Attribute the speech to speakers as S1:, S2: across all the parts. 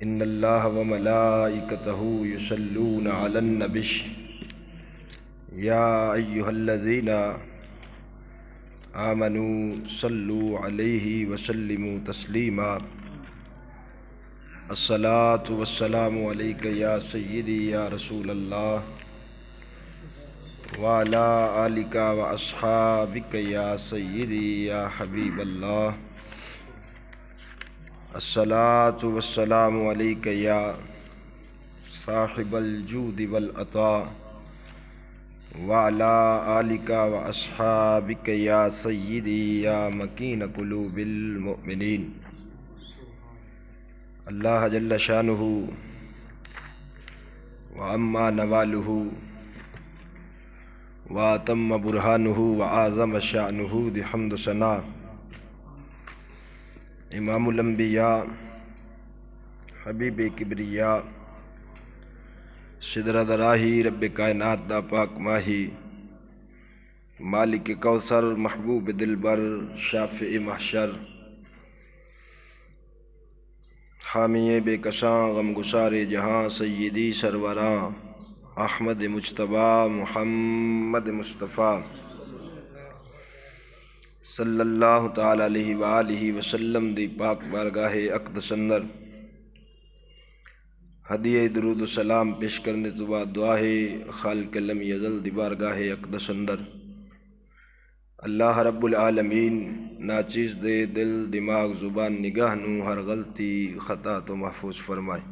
S1: ان اللہ وملائکتہ یصلون علی النبی یا ایہا الذین آمنوا صلوا علیہ وسلموا تسلیما الصلاۃ والسلام علیک یا سیدی یا رسول اللہ وعلی آلک واصحابک یا سیدی یا حبیب اللہ الصلاۃ والسلام علیک یا صاحب الجود والعطاء وعلی آلک واصحابک یا سیدی یا مکین قلوب المؤمنین۔ اللہ جل شانہ وعما نوالہ واتم برہانہ وعظم شانہ دی حمد و ثنا امام الانبیاء حبیب کبریا سدرہ دراہی رب کائنات دا پاک ماہی مالک کوثر محبوب دلبر شافع محشر حامی بے کساں غم گسار جہاں سیدی سروراں احمد مجتبیٰ محمد مصطفیٰ صلی اللہ تعالی علیہ وآلہ وسلم دی پاک بارگاہ اقدس اندر ہدیہ درود و سلام پیش کرنے تو بعد دعائے خالق لم یزل دی بارگاہ اقدس اندر اللہ رب العالمین ناچیز دے دل دماغ زبان نگاہ نو ہر غلطی خطا تو محفوظ فرمائے،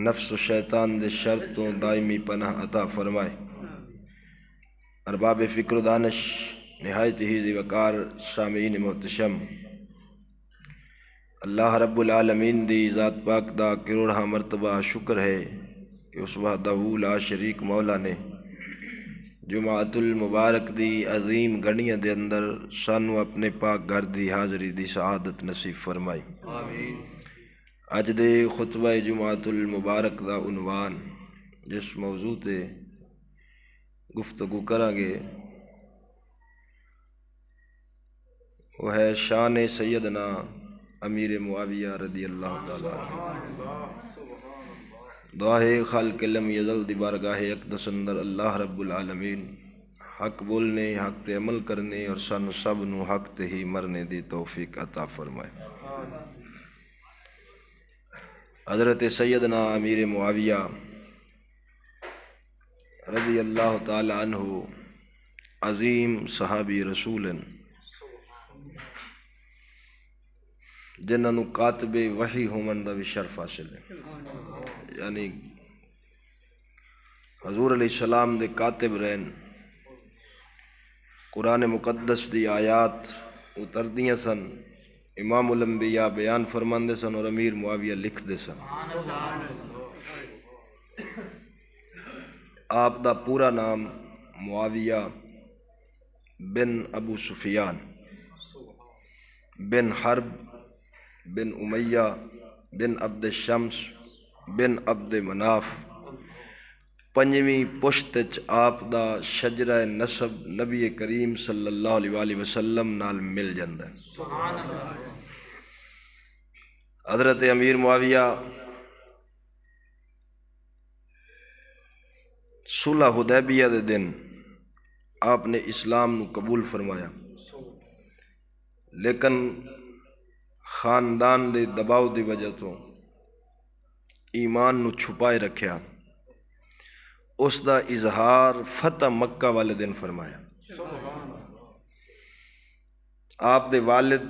S1: نفس و شیطان دے شر تو دائمی پناہ عطا فرمائے۔ ارباب فکر و دانش نہایت ہی ذی وقار سامعین محتشم، اللہ رب العالمین دی ذات پاک دا کروڑہ مرتبہ شکر ہے کہ اس وحدہ لا شریک مولا نے جمعۃ المبارک دی عظیم گھڑیاں دے اندر سانو اپنے پاک گھر دی حاضری دی سعادت نصیب فرمائی۔ اج دے خطبہ جمعۃ المبارک دا عنوان جس موضوع تے گفتگو کریں گے وہ ہے شان سیدنا امیر معاویہ رضی اللہ تعالیٰ عنہ۔ دعائے خالق لم یزل دی بارگاہ اقدس اندر اللہ رب العالمین حق بولنے، حق تے عمل کرنے اور سانو سب نو حق تے ہی مرنے دی توفیق عطا فرمائے۔ حضرت سیدنا امیر معاویہ رضی اللہ تعالی عنہ عظیم صحابی رسول جنہاں نو کاتب وحی ہومن دا بھی شرف حاصل ہے، یعنی حضور علیہ السلام دے کاتب رہن، قرآن مقدس دی آیات اتردیاں سن، امام الانبیاء بیان فرماندے سن اور امیر معاویہ لکھ دے سن۔ آپ دا پورا نام معاویہ بن ابو سفیان بن حرب بن امیہ بن عبد الشمس بن عبد مناف، پنجویں پشتچ آپ دا شجرہ نسب نبی کریم صلی اللہ علیہ وآلہ وسلم نال مل جاندہ ہے۔ حضرت امیر معاویہ صلح حدیبیہ دے دن آپ نے اسلام نو قبول فرمایا، لیکن خاندان دے دباؤ دی وجہ تو ایمان نو چھپائے رکھیا۔ اس دا اظہار فتح مکہ والے دن فرمایا۔ آپ دے والد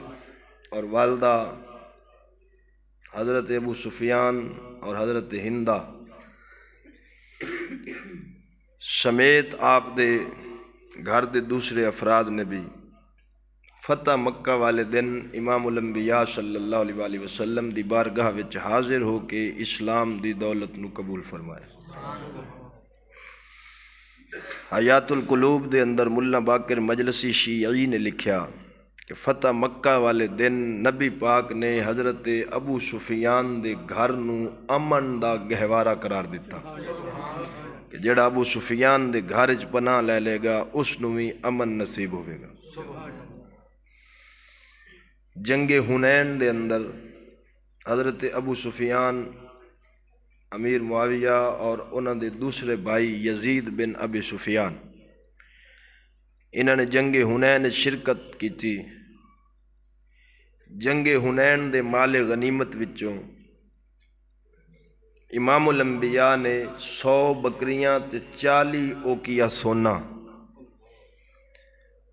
S1: اور والدہ حضرت ابو سفیان اور حضرت ہندہ سمیت آپ دے گھر دے دوسرے افراد نے بھی فتح مکہ والے دن امام الانبیاء صلی اللہ علیہ وآلہ وسلم دی بارگاہ وچ حاضر ہو کے اسلام دی دولت نو قبول فرمایا۔ حیات القلوب دے اندر ملا باقر مجلسی شیعی نے لکھیا کہ فتح مکہ والے دن نبی پاک نے حضرت ابو سفیان دے گھر نو امن دا گہوارہ قرار دیتا کہ جڑا ابو سفیان دے گھر وچ پناہ لے لے گا اس نو بھی امن نصیب ہوئے گا۔ جنگ حنین دے اندر حضرت ابو سفیان امیر معاویہ اور انہوں دے دوسرے بھائی یزید بن ابی سفیان انہوں نے جنگ حنین شرکت کی تھی۔ جنگ حنین دے مال غنیمت وچوں امام الانبیاء نے 100 بکریاں تے 40 اوکیا سونا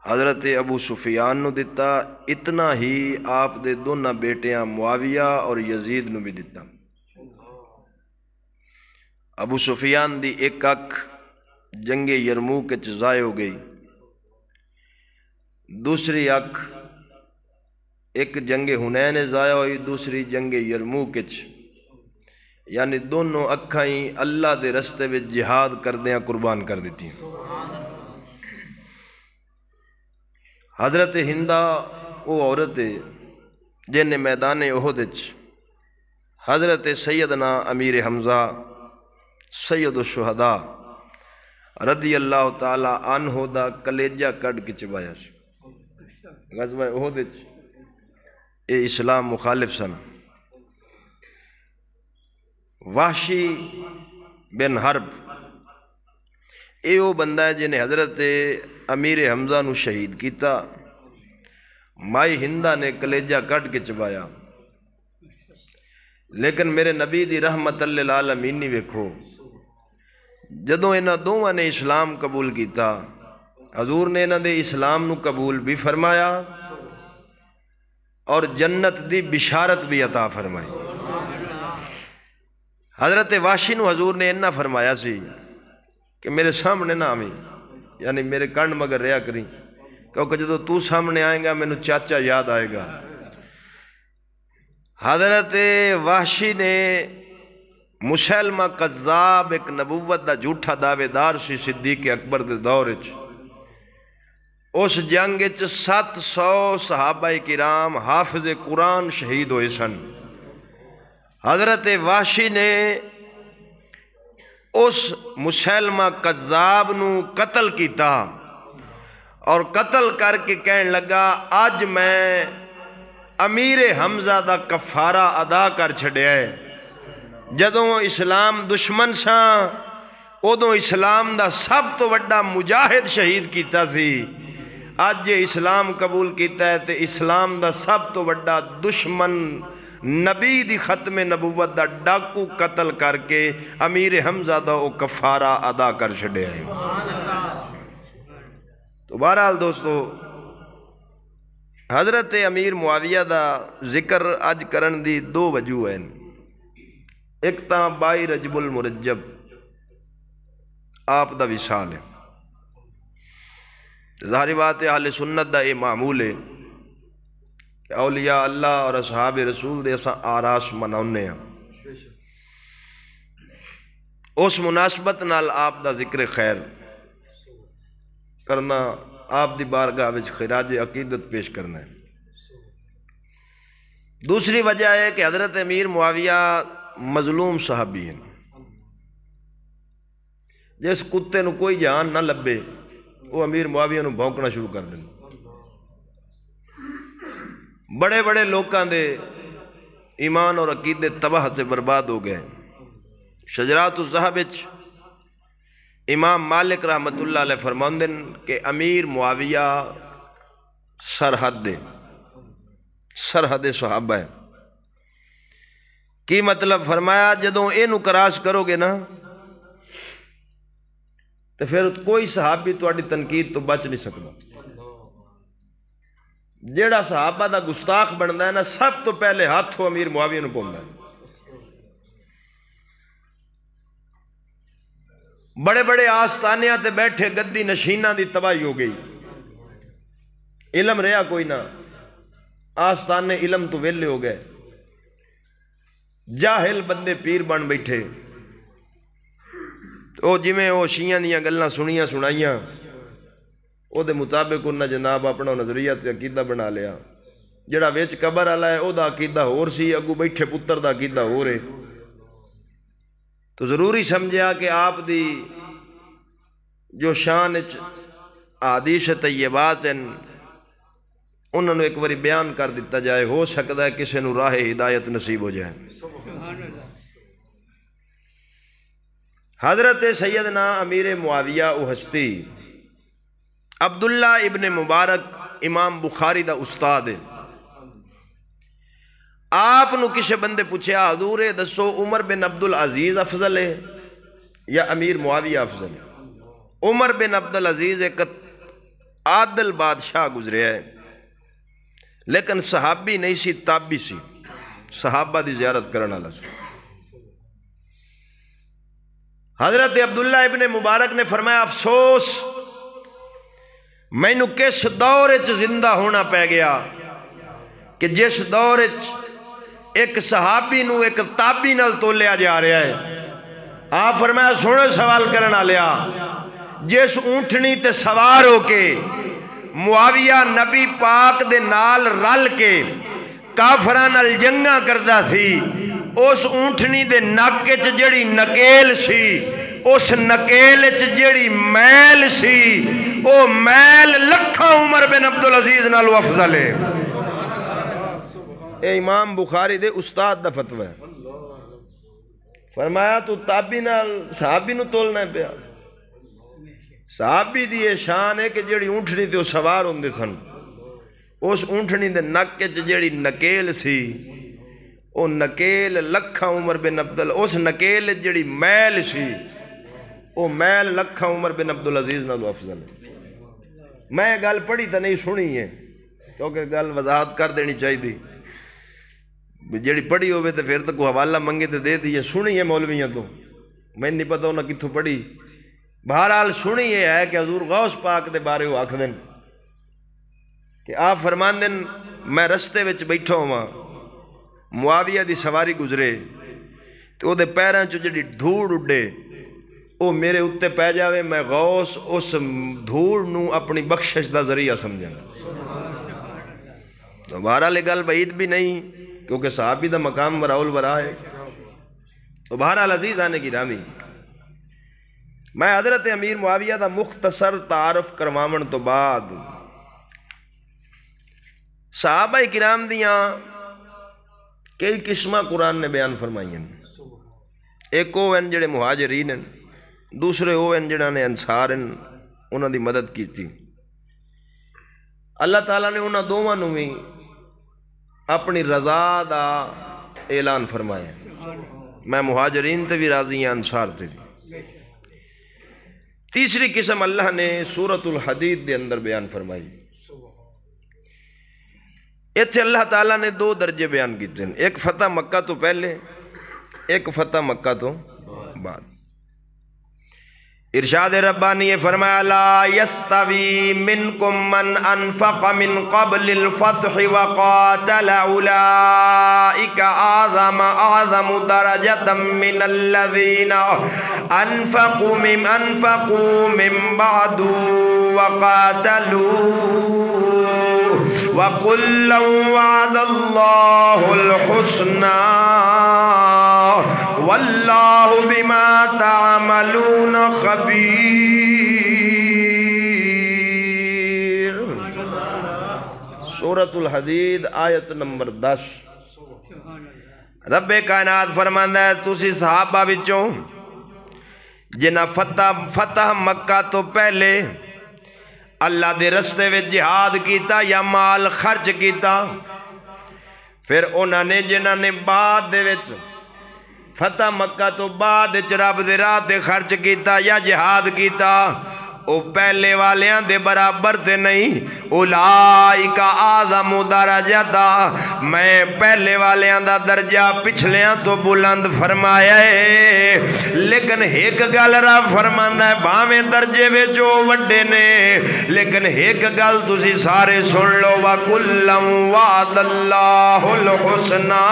S1: حضرت ابو سفیان نو دتا، اتنا ہی آپ دے دونوں بیٹیاں معاویہ اور یزید نو بھی دتا۔ ابو سفیان دی ایک اکھ جنگ یرموک وچ ضائع ہو گئی، دوسری اکھ ایک جنگ حنین ضائع ہوئی، دوسری جنگ یرموک وچ، یعنی دونوں اکھاں ہی اللہ دے رستے وچ جہاد کردیاں قربان کر دیتی۔ حضرت ہندہ وہ عورت ہے جن نے میدان احد وچ حضرت سیدنا امیر حمزہ سید الشہداء رضی اللہ تعالی عنہ دا کلیجہ کڈ کے چبایا سی۔ غزوہ احد وچ اے اسلام مخالف سن۔ وحشی بن حرب اے وہ بندہ ہے جنہیں حضرت امیر حمزہ نو شہید کیتا، مائی ہندہ نے کلیجہ کٹ کے چبایا، لیکن میرے نبی دی رحمت للعالمین نہیں ویکھو، جدوں انہاں دوواں نے اسلام قبول کیتا، حضور نے انہاں دے اسلام نو قبول بھی فرمایا اور جنت دی بشارت بھی عطا فرمائی۔ حضرت واشی نو حضور نے انہاں فرمایا سی کہ میرے سامنے نہ آویں، یعنی میرے کنڈ مگر رہا کریں، کیونکہ جدو تو سامنے آئیں گا مینوں چاچا یاد آئے گا۔ حضرت وحشی نے مسلمہ قذاب ایک نبوت دا جھوٹا دعوے دار سی صدیق اکبر دے دور وچ، اس جنگ وچ 700 صحابہ کرام حافظ قرآن شہید ہوئے سن۔ حضرت وحشی نے اس مسلمہ قذاب نو قتل کیتا اور قتل کر کے کہنے لگا آج میں امیر حمزہ دا کفارہ ادا کر چھڑیا ہے، جدوں اسلام دشمن ساں ادوں اسلام دا سب تو وڈا مجاہد شہید کیتا سی، آج یہ اسلام قبول کیتا ہے تے اسلام دا سب تو وڈا دشمن نبی دی ختم نبوت دا ڈاکو قتل کر کے امیر حمزہ دا او کفارہ ادا کر چھڑے ہیں۔ تو بہرحال دوستو، حضرت امیر معاویہ دا ذکر اج کرن دی 2 وجہ ہیں۔ ایک تاں 22 رجب المرجب آپ دا وصال ہے، ظاہری بات ہے اہل سنت دا یہ معمول ہے کہ اولیاء اللہ اور اصحاب رسول دے اساں آراس مناؤنے ہیں، اس مناسبت نال آپ دا ذکر خیر کرنا، آپ دی بارگاہ وچ خراج عقیدت پیش کرنا ہے۔ دوسری وجہ ہے کہ حضرت امیر معاویہ مظلوم صحابی ہیں، جس کتے نو کوئی جان نہ لبے وہ امیر معاویہ نو بھونکنا شروع کر دیں۔ بڑے بڑے لوکاں دے ایمان اور عقیدے تباہ سے برباد ہو گئے۔ شجرات الذہب وچ امام مالک رحمت اللہ علیہ فرماندن کہ امیر معاویہ سرحد صحابہ ہے۔ کی مطلب فرمایا جدوں اینو کراس کرو گے نا تو پھر کوئی صحابی تواڈی تنقید تو بچ نہیں سکتا۔ جیڑا صحابہ دا گستاخ بندا ہے نا سب تو پہلے ہاتھ ہو امیر معاویہ نو پوندا ہے۔ بڑے بڑے آستانیاں تے بیٹھے گدی نشیناں دی تباہی ہو گئی، علم رہا کوئی نہ، آستانے علم تو ویلے ہو گئے، جاہل بندے پیر بن بیٹھے، تو جویں وہ شیعہ دیاں گلاں سنیاں سنائیاں او دے مطابق انہاں جناب اپنا نظریہ تے عقیدہ بنا لیا۔ جڑا وچ قبر والا ہے او دا عقیدہ ہور سی، اگو بیٹھے پتر دا عقیدہ ہور ہے۔ تو ضروری سمجھا کہ آپ دی جو شان احادیث طیبات ہیں انہوں نے ایک باری بیان کر دیتا جائے، ہو سکتا ہے کسی نو راہ ہدایت نصیب ہو جائے۔ حضرت سیدنا امیر معاویہ او ہستی عبداللہ ابن مبارک امام بخاری دا استاد ہے۔ آپ نو کسی بندے پوچھیا حضور دسو عمر بن عبدالعزیز افضل ہے یا امیر معاویہ افضل ہے؟ عمر بن عبدالعزیز ایک عادل بادشاہ گزرے ہے، لیکن صحابی نہیں سی، تابعی سی، صحابہ دی زیارت کرنا والا سی۔ حضرت عبداللہ ابن مبارک نے فرمایا افسوس مینوں کس دور وچ زندہ ہونا پہ گیا کہ جس دور وچ ایک صحابی نو ایک تابعی نال تولیا جا رہا ہے۔ آپ فرمایا سونے سوال کرنا لیا، جس اونٹنی تے سوار ہو کے معاویہ نبی پاک دے نال رل کے کافراں نال جنگاں کردا سی، اس اونٹنی دے نک وچ جڑی نکیل سی، اس نکیل وچ جڑی میل سی، او میل لکھاں عمر بن عبدالعزیز نالو افضل ہے۔ اے امام بخاری دے استاد دا فتوی ہے۔ فرمایا تو تابعی نال صحابی نو تولنا پیا۔ صحابی دی یہ شان ہے کہ جڑی اونٹنی تے سوار ہوندے سن، اس اونٹنی دے نک وچ جڑی نکیل سی، او نکیل لکھاں عمر بن اس نکیل جڑی میل سی، او میل لکھاں عمر بن عبدالعزیز نالو افضل ہے۔ میں گل پڑھی تو نہیں سنی ہے، کیونکہ گل وضاحت کر دینی چاہیے تھی، جڑی پڑھی ہوئے تو پھر تو کوئی حوالہ منگے تو دے دیئے، سنی ہے مولویاں تو میں نہیں پتا انہاں کتھوں پڑھی۔ بہرحال سنی یہ ہے کہ حضور غوث پاک دے بارے وہ آکھ دیں کہ آپ فرمان دیں میں رستے وچ بیٹھا ہوا، معاویہ دی سواری گزرے تو دے پیران چو جڑی دھوڑ اڈے او میرے اتے پہ جاوے، میں غوث اس دھوڑ نو اپنی بخشش دا ذریعہ سمجھا۔ تو بہرحال گل بعید بھی نہیں، کیونکہ صحابی دا مقام وراء الورا ہے۔ تو بہرحال عزیز آنے کی رامی، میں حضرت امیر معاویہ دا مختصر تعارف کرواون تو بعد صحابہ کرام دیاں کئی قسمہ قرآن نے بیان فرمائی ہیں۔ ایک وہ ہیں جڑے مہاجرین ہیں، دوسرے وہ ہیں جڑا نے انصار ہیں، انہاں دی مدد کی تھی۔ اللہ تعالیٰ نے انہاں دوواں نو بھی اپنی رضا دا اعلان فرمایا، میں مہاجرین تے بھی راضی ہیں، انصار تے بھی۔ تیسری قسم اللہ نے سورۃ الحدید دے اندر بیان فرمائی۔ ایتھے اللہ تعالیٰ نے دو درجے بیان کیتے ہیں، ایک فتح مکہ تو پہلے، ایک فتح مکہ تو بعد۔ ارشاد ربانی فرمایا لا یستوی منکم من انفق من قبل الفتح وقاتل اولئک اعظم درجة من الذین انفقوا من بعد وقاتلوا وَقُلًّا وَعَدَ اللَّهُ الْحُسْنَى وَاللَّهُ بِمَا تَعْمَلُونَ خَبِيرٌ۔ سورۃ الحدید آیت نمبر 10۔ رب کائنات فرماندا ہے تسی صحابہ وچوں جنہ فتح مکہ تو پہلے اللہ دے رستے وچ جہاد کیتا یا مال خرچ کیتا، پھر انہاں نے جنہاں نے بعد دے وچ فتح مکہ تو بعد رب دے راہ تے خرچ کیتا یا جہاد کیتا، او پہلے والیاں دے برابر تے نہیں، اولائک اعظم درجہ، میں پہلے والیاں دا درجہ پچھلیاں تو بلند فرمایا ہے۔ لیکن ایک گل رب فرماندا ہے بھاویں درجے وچ او وڈے نے، لیکن ایک گل تسی سارے سن لو، وَكُلًّا وَعَدَ اللَّهُ الْحُسْنَى،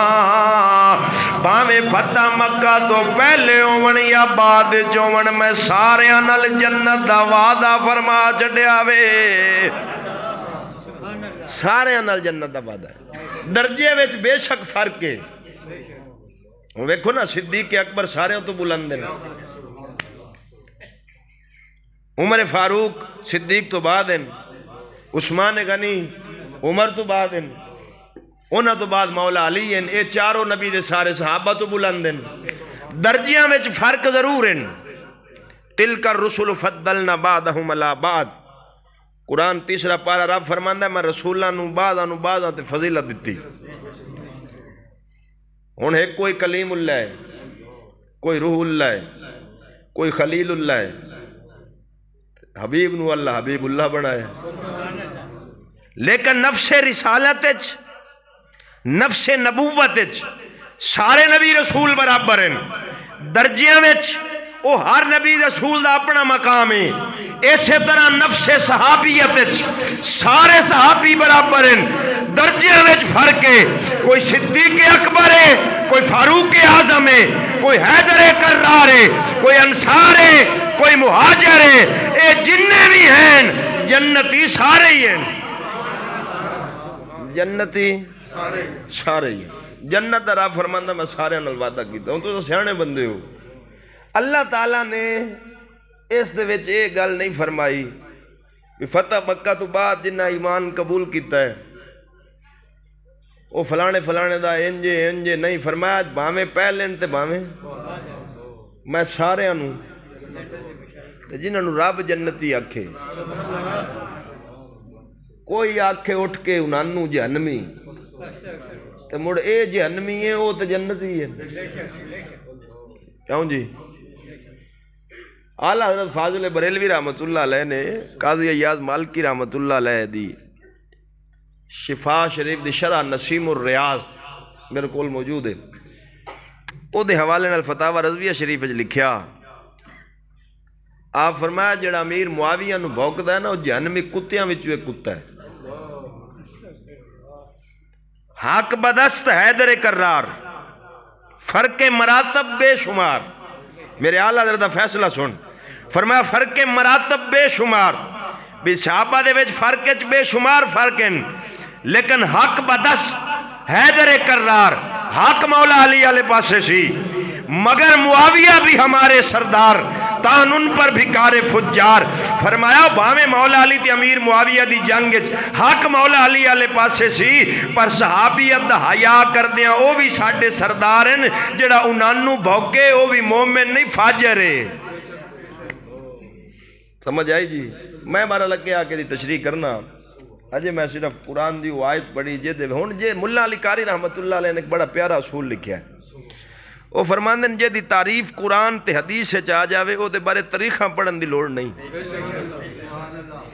S1: بھاویں فتح مکہ تو پہلے ہون یا بعد چون، میں سارے نال جنت دا وعدہ فرما چھڈیا وے، سارے نال جنت دا وعدہ ہے۔ درجے وچ بے شک فرق ہے، ویکھو نا صدیق اکبر سارے تو بلند ہیں، عمر فاروق صدیق تو بعد ہیں، عثمان غنی عمر تو بعد ہیں، انہاں تو بعد مولا علی ہیں، اے چاروں نبی دے سارے صحابہ تو بلند ہیں، درجیاں میں فرق ضرور ہیں۔ تلک الرسل فضلنا بعضهم علی بعض، قرآن تیسرا پارا رب فرماندا ہے میں رسولاں نو بعضاں تے فضیلت دتی۔ ہن ایک کوئی کلیم اللہ ہے، کوئی روح اللہ ہے، کوئی خلیل اللہ ہے، حبیب نو اللہ حبیب اللہ بنایا، لیکن نفس رسالت وچ نفس نبوت وچ سارے نبی رسول برابر ہیں، درجیاں وچ وہ ہر نبی رسول دا اپنا مقام ہے۔ اسی طرح نفس صحابیت وچ سارے صحابی برابر ہیں، درجیاں وچ فرق ہے، کوئی صدیق اکبر ہے، کوئی فاروق اعظم ہے، کوئی حیدر کرار ہے، کوئی انصار ہے، کوئی مہاجر ہے، اے جننے بھی ہیں جنتی سارے ہی ہیں، جنتی سارے ہی ہیں۔ جنت دا رب فرماندا میں سارے نال وعدہ کیتا ہوں، تو سیانے بندے ہو۔ اللہ تعالیٰ نے اس دے وچ یہ گل نہیں فرمائی کہ فتح مکہ تو بعد جنہ ایمان قبول کیتا ہے وہ فلانے دا انجے نہیں فرمایا، بھاویں پہلے تے بھاویں میں سارے انہوں جنہاں نو رب جنتی آکھے، کوئی آکھے اٹھ کے انہوں جہنمی تے مڑ اے جہنمی ہے وہ تے جنتی ہے، کیوں جی؟ اعلیٰ حضرت فاضل بریلوی رحمت اللہ علیہ نے قاضی ایاز مالکی رحمت اللہ علیہ دی شفا شریف دی شرح نسیم الریاض میرے کول موجود ہے، او دے حوالے نال فتاوی رضویہ شریف وچ لکھیا، آپ فرمایا جڑا امیر معاویہ نو بھوکدا ہے نا وہ جہنمی کتیاں وچوں ایک کتا ہے۔ حق بدست حیدر کرار، فرق مراتب بے شمار، میرے اعلیٰ حضرت فیصلہ سن، فرمایا فرق مراتب بے شمار، بھی صحابہ دے وچ فرق بے شمار فرق ہیں، لیکن حق بدست حیدر کرار، حق مولا علی علیہ پاسے سی، مگر معاویہ بھی ہمارے سردار، تان ان پر بھکار فجار۔ فرمایا بھاویں مولا علی تے امیر معاویہ دی جنگ حق مولا علی علیہ پاسے سی، پر صحابیت دا حیا کر دیاں او بھی ساڈے سردار ہیں، جڑا انہوں بھوکے او بھی مومن نہیں فاجر ہے۔ سمجھ آئی جی؟ میں بارہ لگے آکے دی تشریح کرنا، اجے میں صرف قرآن دی آیت پڑھی جے دے ہون جے ملا علی قاری رحمت اللہ علیہ نے ایک بڑا پیارا اصول لکھیا ہے، وہ فرماندے جے دی تعریف قرآن تے حدیث سے چاہ جاوے او دے بارے تاریخاں پڑھن دی لوڑ نہیں،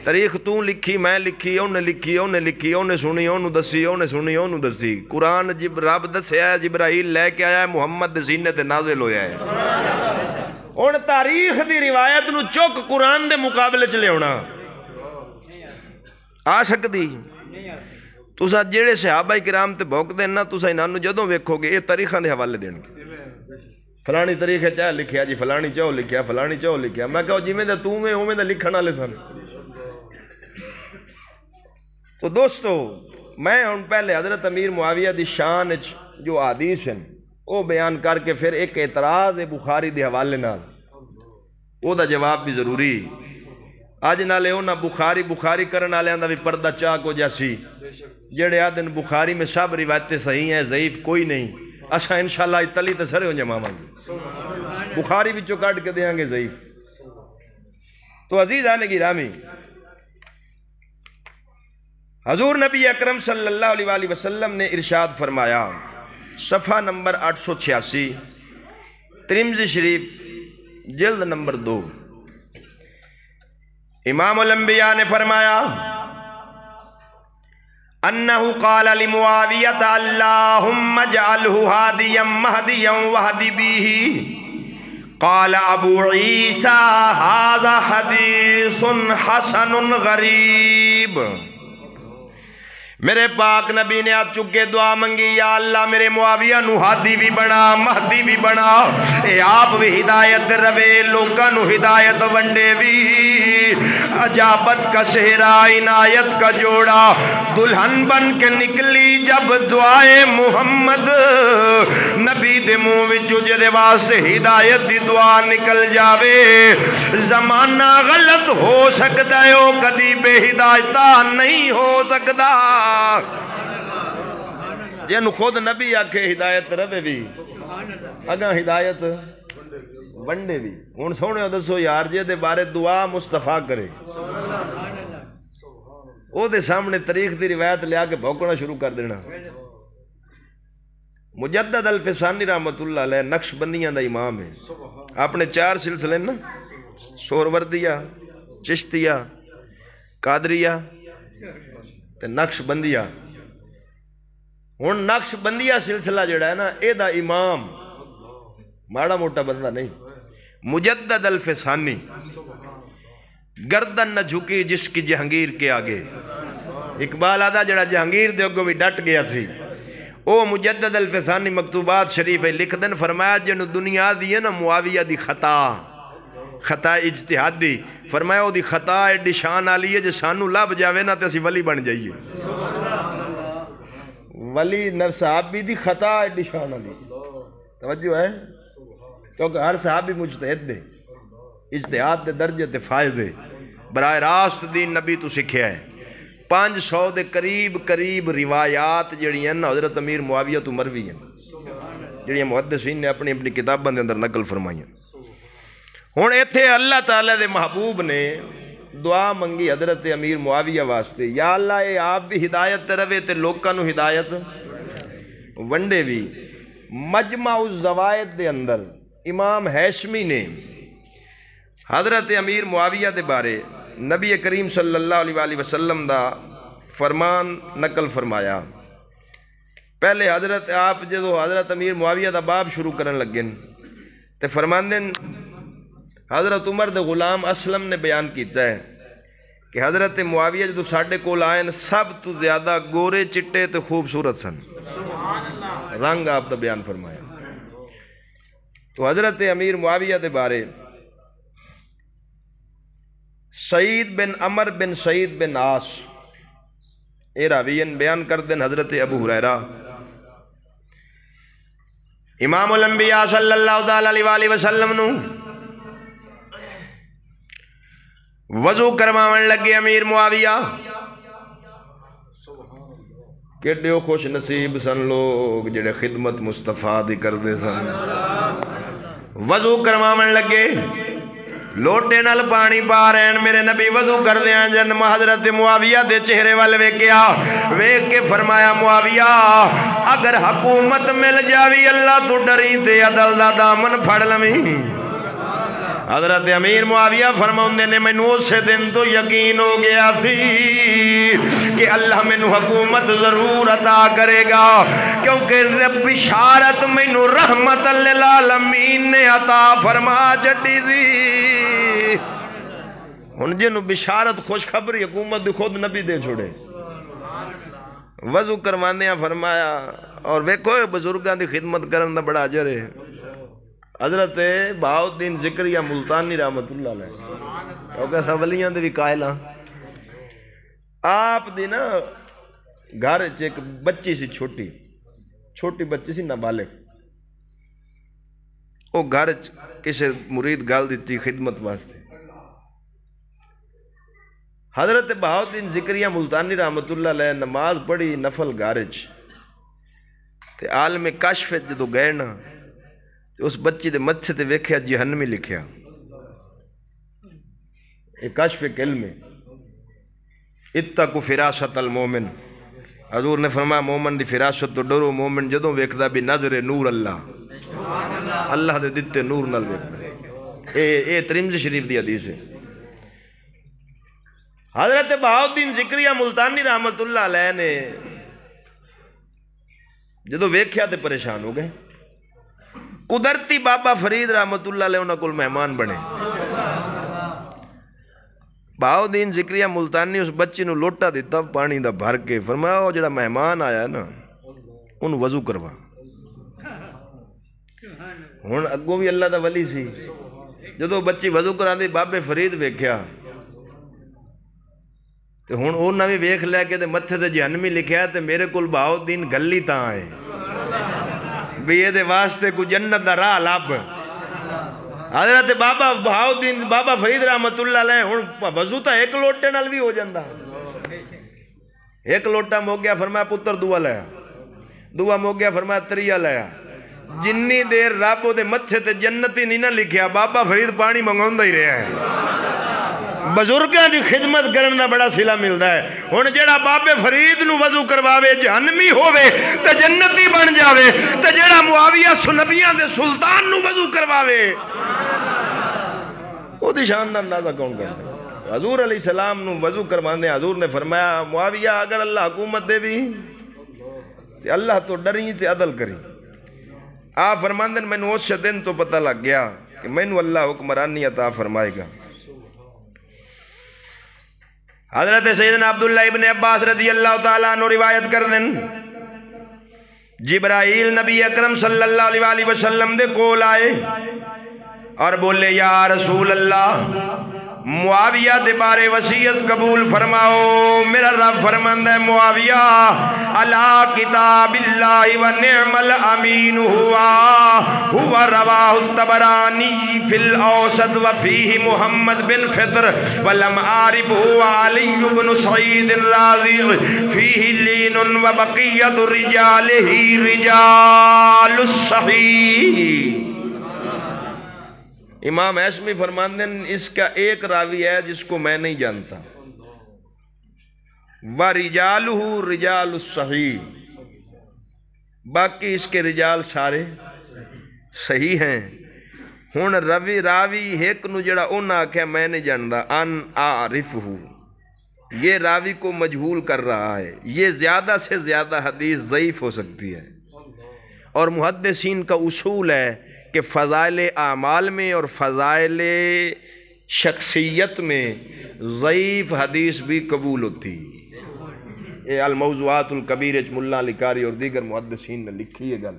S1: تاریخ تو لکھی میں لکھی انہیں لکھی انہیں لکھی انہیں سنی انہوں دسی انہیں سنی انہوں دسی، قرآن جب رب دسیا ہے جبرائیل لے کے آیا ہے محمد زینت نازل ہویا ہے، ان تاریخ دی روایت نو چک قرآن دے مقابلے چلے ہونا آ سکتی؟ تسا جیڑے صحابہ کرام تے بھوک دینا تسا انہوں جدوں ویکھو گے یہ تاریخاں دے حوالے دین گے، فلانی تاریخ ہے چاہ لکھیا جی، فلانی چاہو لکھیا، فلانی چاہو لکھیا، میں کہو جی میں دے تو میں ہومیں دے لکھنا لے سن۔ تو دوستو میں ان پہلے حضرت امیر معاویہ دی شان جو حدیث ہیں وہ بیان کر کے پھر ایک اعتراض بخاری دی حوالے نال وہ دا جواب بھی ضروری، آج نالے ہونا بخاری کرن آلے اندہ بھی پردہ چاہ کو جیسی، جڑے آدھن بخاری میں سب روایتیں صحیح ہیں، ضعیف کوئی نہیں، اسا انشاءاللہ اتلی تے سرے ہو جمع مانگے، بخاری بھی چکاٹ کے دیاں گے ضعیف۔ تو عزیز آنے گرامی، حضور نبی اکرم صلی اللہ علیہ وآلہ وسلم نے ارشاد فرمایا، صفحہ نمبر 886 ترمذی شریف جلد نمبر 2، امام الانبیاء نے فرمایا انہو قال لمعاویت اللہم اجعلہ ہادیا مہدیا وہدی بیہی، قال ابو عیسیٰ ھذا حدیث حسن غریب۔ میرے پاک نبی نے آج چکے دعا منگی، یا اللہ میرے معاویہ نو ہادی بھی بنا مہدی بھی بنا، اے آپ بھی ہدایت روے لوکاں نو ہدایت ونڈے بھی، عجابت کا سہرا عنایت کا جوڑا، دلہن بن کے نکلی جب دعائے محمد نبی دے منہ وچوں جدے واسطے ہدایت دی دعا نکل جاوے زمانہ غلط ہو سکتا ہے او کدی بے ہدایتہ نہیں ہو سکتا جن خود نبی آکھے ہدایت رہے بھی اگاں ہدایت ونڈے بھی ہن سونے دسو یار جے دے بارے دعا مصطفیٰ کرے او دے سامنے تاریخ دی روایت لیا کے بھوکنا شروع کر دینا مجدد الفسانی رحمت اللہ علیہ نقش بندیاں دا امام ہے اپنے 4 سلسلے نا سہروردیہ چشتیہ قادریہ تے نقش بندیہ ہن نقش بندیہ سلسلہ جڑا ہے نا اے دا امام ماڑا موٹا بندہ نہیں مجدد الفسانی گردن نہ جھکی جس کی جہانگیر کے آگے اقبال آدھا جڑا جہانگیر دے اگوں بھی ڈٹ گیا تھی او مجدد الفسانی مکتوبات شریف ہے لکھ دن فرمایا جنو دنیا دی ہے نا معاویہ دی خطا اجتہادی فرمایا او دی خطا ایڈی شان آلی ہے جے سانو لب جاوے نا تے اسی ولی بن جائیے ولی نفس صحابی دی خطا ایڈی شان آلی توجہ ہے کیونکہ ہر صحابی مجتہد دے اجتہاد دے درجے تے فائز دے براہ راست دین نبی تو سکھیا ہے 500 دے قریب روایات جڑی ہیں نا حضرت امیر معاویہ تو مروی ہیں جڑی محدثین نے اپنی اپنی کتاباں دے اندر نقل فرمائی ہیں ہن ایتھے اللہ تعالیٰ دے محبوب نے دعا منگی حضرت امیر معاویہ واسطے یا اللہ اے آپ بھی ہدایت تے روے تے لوکاں نو ہدایت ونڈے بھی مجمع الزوائد دے اندر امام ہیشمی نے حضرت امیر معاویہ دے بارے نبی کریم صلی اللہ علیہ وآلہ وسلم دا فرمان نقل فرمایا پہلے حضرت آپ جدو حضرت امیر معاویہ دا باب شروع کرن لگن تے فرمان دن حضرت عمر دے غلام اسلم نے بیان کیتا ہے کہ حضرت معاویہ جدو ساڑھے کول آئین سب تو زیادہ گورے چٹے تے خوبصورت سن رنگ آپ دا بیان فرمایا تو حضرت امیر معاویہ دے بارے سعید بن عمر بن سعید بن عاص اے راویین بیان کر دن حضرت ابو ہریرہ امام الانبیاء صلی اللہ علیہ وآلہ وسلم نو وضو کرواون لگے امیر معاویہ کیڑے خوش نصیب سن لوگ جڑے خدمت مصطفیٰ دی کر دے سن وضو کرواون لگے لوٹے نال پانی پا رہے ہیں میرے نبی وضو کر دیا جنم حضرت معاویہ دے چہرے والے ویکیا ویک کے فرمایا معاویہ اگر حکومت مل جاوی اللہ تو ڈری تے عدل دا دامن پھڑ لمی حضرت امیر معاویہ فرماؤندے نے میں نو سے دن تو یقین ہو گیا تھی کہ اللہ میں نو حکومت ضرور عطا کرے گا کیونکہ رب بشارت میں نو رحمت للعالمین نے عطا فرما چڑی دی ہن جنو بشارت خوشخبری حکومت دی خود نبی دے چھوڑے وضو کرواندیاں فرمایا اور ویکھو بزرگاں دی خدمت کرن دا بڑا اجر ہے حضرت بہاؤالدین ذکریہ ملتانی رحمت اللہ علیہ کیونکہ سولیاں دے بھی قائل ہاں آپ دی نا گھر ایک بچی سی چھوٹی بچی سی نابالغ وہ گھر کسی مرید گال دیتی خدمت واسطے حضرت بہاؤالدین ذکریہ ملتانی رحمت اللہ علیہ نماز پڑھی نفل گارج تے عالم کشف جدو گئے نا اس بچی دے متھے تے ویکھیا جہنمی لکھیا ایک کشف ایک علم ہے اتقوا فراست المومن حضور نے فرمایا مومن دی فراست تو ڈرو مومن جدوں ویکھدا بھی نظر نور اللہ اللہ دے دتے نور نال ویکھدا اے ترمذی شریف دی حدیث ہے حضرت بہاؤالدین ذکریہ ملتانی رحمت اللہ علیہ نے جدوں ویکھیا تے پریشان ہو گئے قدرتی بابا فرید رحمت اللہ علیہ انہاں کول مہمان بنے بہاؤالدین ذکریہ ملتانی اس بچی نو لوٹا دیتا پانی دا بھر کے فرمایا وہ جڑا مہمان آیا ہے نا ان وضو کروا ہن اگوں بھی اللہ دا ولی سی جدو بچی وضو کرا دی بابے فرید ویکھیا تو ہن انہاں بھی ویکھ لے کے تے متھے تے جہنمی لکھیا تے میرے کول بہاؤدین گلی تاں ہے بھی یہ دے واسطے کو جنت دا راہ لب حضرت بابا بہاؤدین بابا فرید رحمت اللہ علیہ ہن وضو تا ایک لوٹے نال بھی ہو جاندا ایک لوٹا مو گیا فرمایا پتر دعا لیا دعا مو گیا فرمایا تریہ لیا جنی دیر رب دے متھے تے جنتی نہیں نہ لکھیا بابا فرید پانی منگاوندا ہی رہا ہے بزرگاں دی خدمت کرنا بڑا صلہ ملدا ہے ہن جیڑا بابے فرید نو وضو کرواوے جہنمی ہووے تے جنتی بن جاوے تے جیڑا معاویہ سنبیاں دے سلطان نو وضو کرواوے او دی شان دا اندازہ کون کر سکتا حضور علیہ السلام نو وضو کرواندے حضور نے فرمایا معاویہ اگر اللہ حکومت دے بھی تے اللہ تو ڈری تے عدل کری آپ فرماندن میں نے اس دن تو پتہ لگ گیا کہ میں نے اللہ حکمرانی عطا فرمائے گا حضرت سیدنا عبداللہ ابن عباس رضی اللہ تعالیٰ عنہ روایت کر دیں جبرائیل نبی اکرم صلی اللہ علیہ وسلم دے کول آئے اور بولے یا رسول اللہ معاویہ دے بارے وصیت قبول فرماؤ میرا رب فرماندہ ہے معاویہ علی کتاب اللہ و نعم الامین ہوا رواہ الطبرانی فی الاوسط و فیہ محمد بن فطر ولم عارف ہوا علی بن سعید الرازی فیہ لین و بقیت رجالہ رجال الصحیح امام ایشمی فرماندے اس کا ایک راوی ہے جس کو میں نہیں جانتا وَرِجَالُهُ رِجَالُ الصَّحِيحِ باقی اس کے رجال سارے صحیح ہیں ہون راوی ایک نو جڑا اونا کہ میں نہیں جانتا ان اعرفہ یہ راوی کو مجہول کر رہا ہے یہ زیادہ سے زیادہ حدیث ضعیف ہو سکتی ہے اور محدثین کا اصول ہے کہ فضائل اعمال میں اور فضائل شخصیت میں ضعیف حدیث بھی قبول ہوتی یہ الموضوعات الکبیر ملا لکاری اور دیگر محدثین نے لکھی ہے گل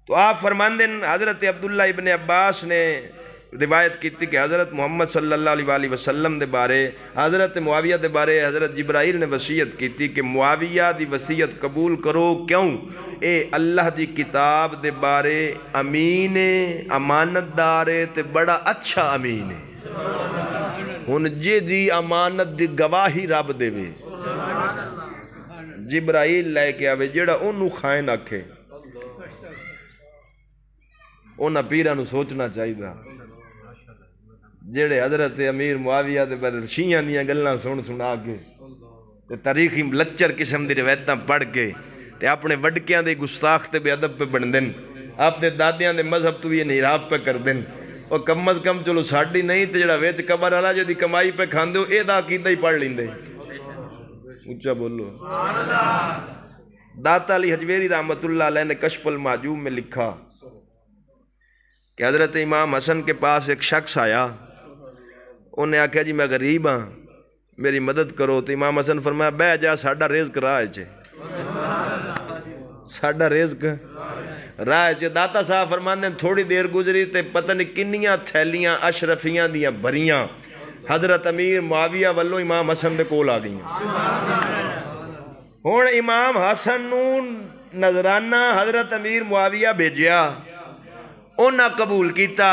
S1: تو آپ فرماندے حضرت عبداللہ ابن عباس نے روایت کی کہ حضرت محمد صلی اللہ علیہ وسلم دے بارے حضرت معاویہ دے بارے حضرت جبرائیل نے وصیت کی کہ معاویہ دی وصیت قبول کرو کیوں اے اللہ دی کتاب دے بارے امین امانت دار تے بڑا اچھا امین ہن جے دی امانت دی گواہی رب دے وے جبرائیل لے کے آوے جیڑا انہوں خائن آکھے انہاں پیرہ نو سوچنا چاہیے جیڑے حضرت امیر معاویہ دے بارے شیعہ دیاں گلاں سنا کے تاریخی لچر قسم دی روایتاں پڑھ کے تے اپنے وڈکیاں دے گستاخ تے بے ادب پہ بن دن اپنے دادیاں دے مذہب تو یہ انحراف پہ کر دن اور کم از کم چلو ساڑی نہیں تے جڑا ویچ قبر والا جے دی کمائی پہ کھاندے ہو اے دا عقیدہ ہی پڑھ لیندے اونچا بولو داتا علی حجویری رحمت اللہ علیہ نے کشف المحجوب میں لکھا کہ حضرت امام حسن کے پاس ایک شخص آیا انہیں آکھا جی میں غریب ہاں میری مدد کرو تو امام حسن فرمایا بے جا ساڑھا رزق راہ چھے ساڑھا رزق راہ چھے داتا صاحب فرماندے تھوڑی دیر گزری تے پتہ نہیں کنیاں تھیلیاں اشرفیاں دیاں بھریاں حضرت امیر معاویہ والوں امام حسن دے کول آ گئیں ہون امام حسن نو نظرانہ حضرت امیر معاویہ بھیجیا انہاں قبول کیتا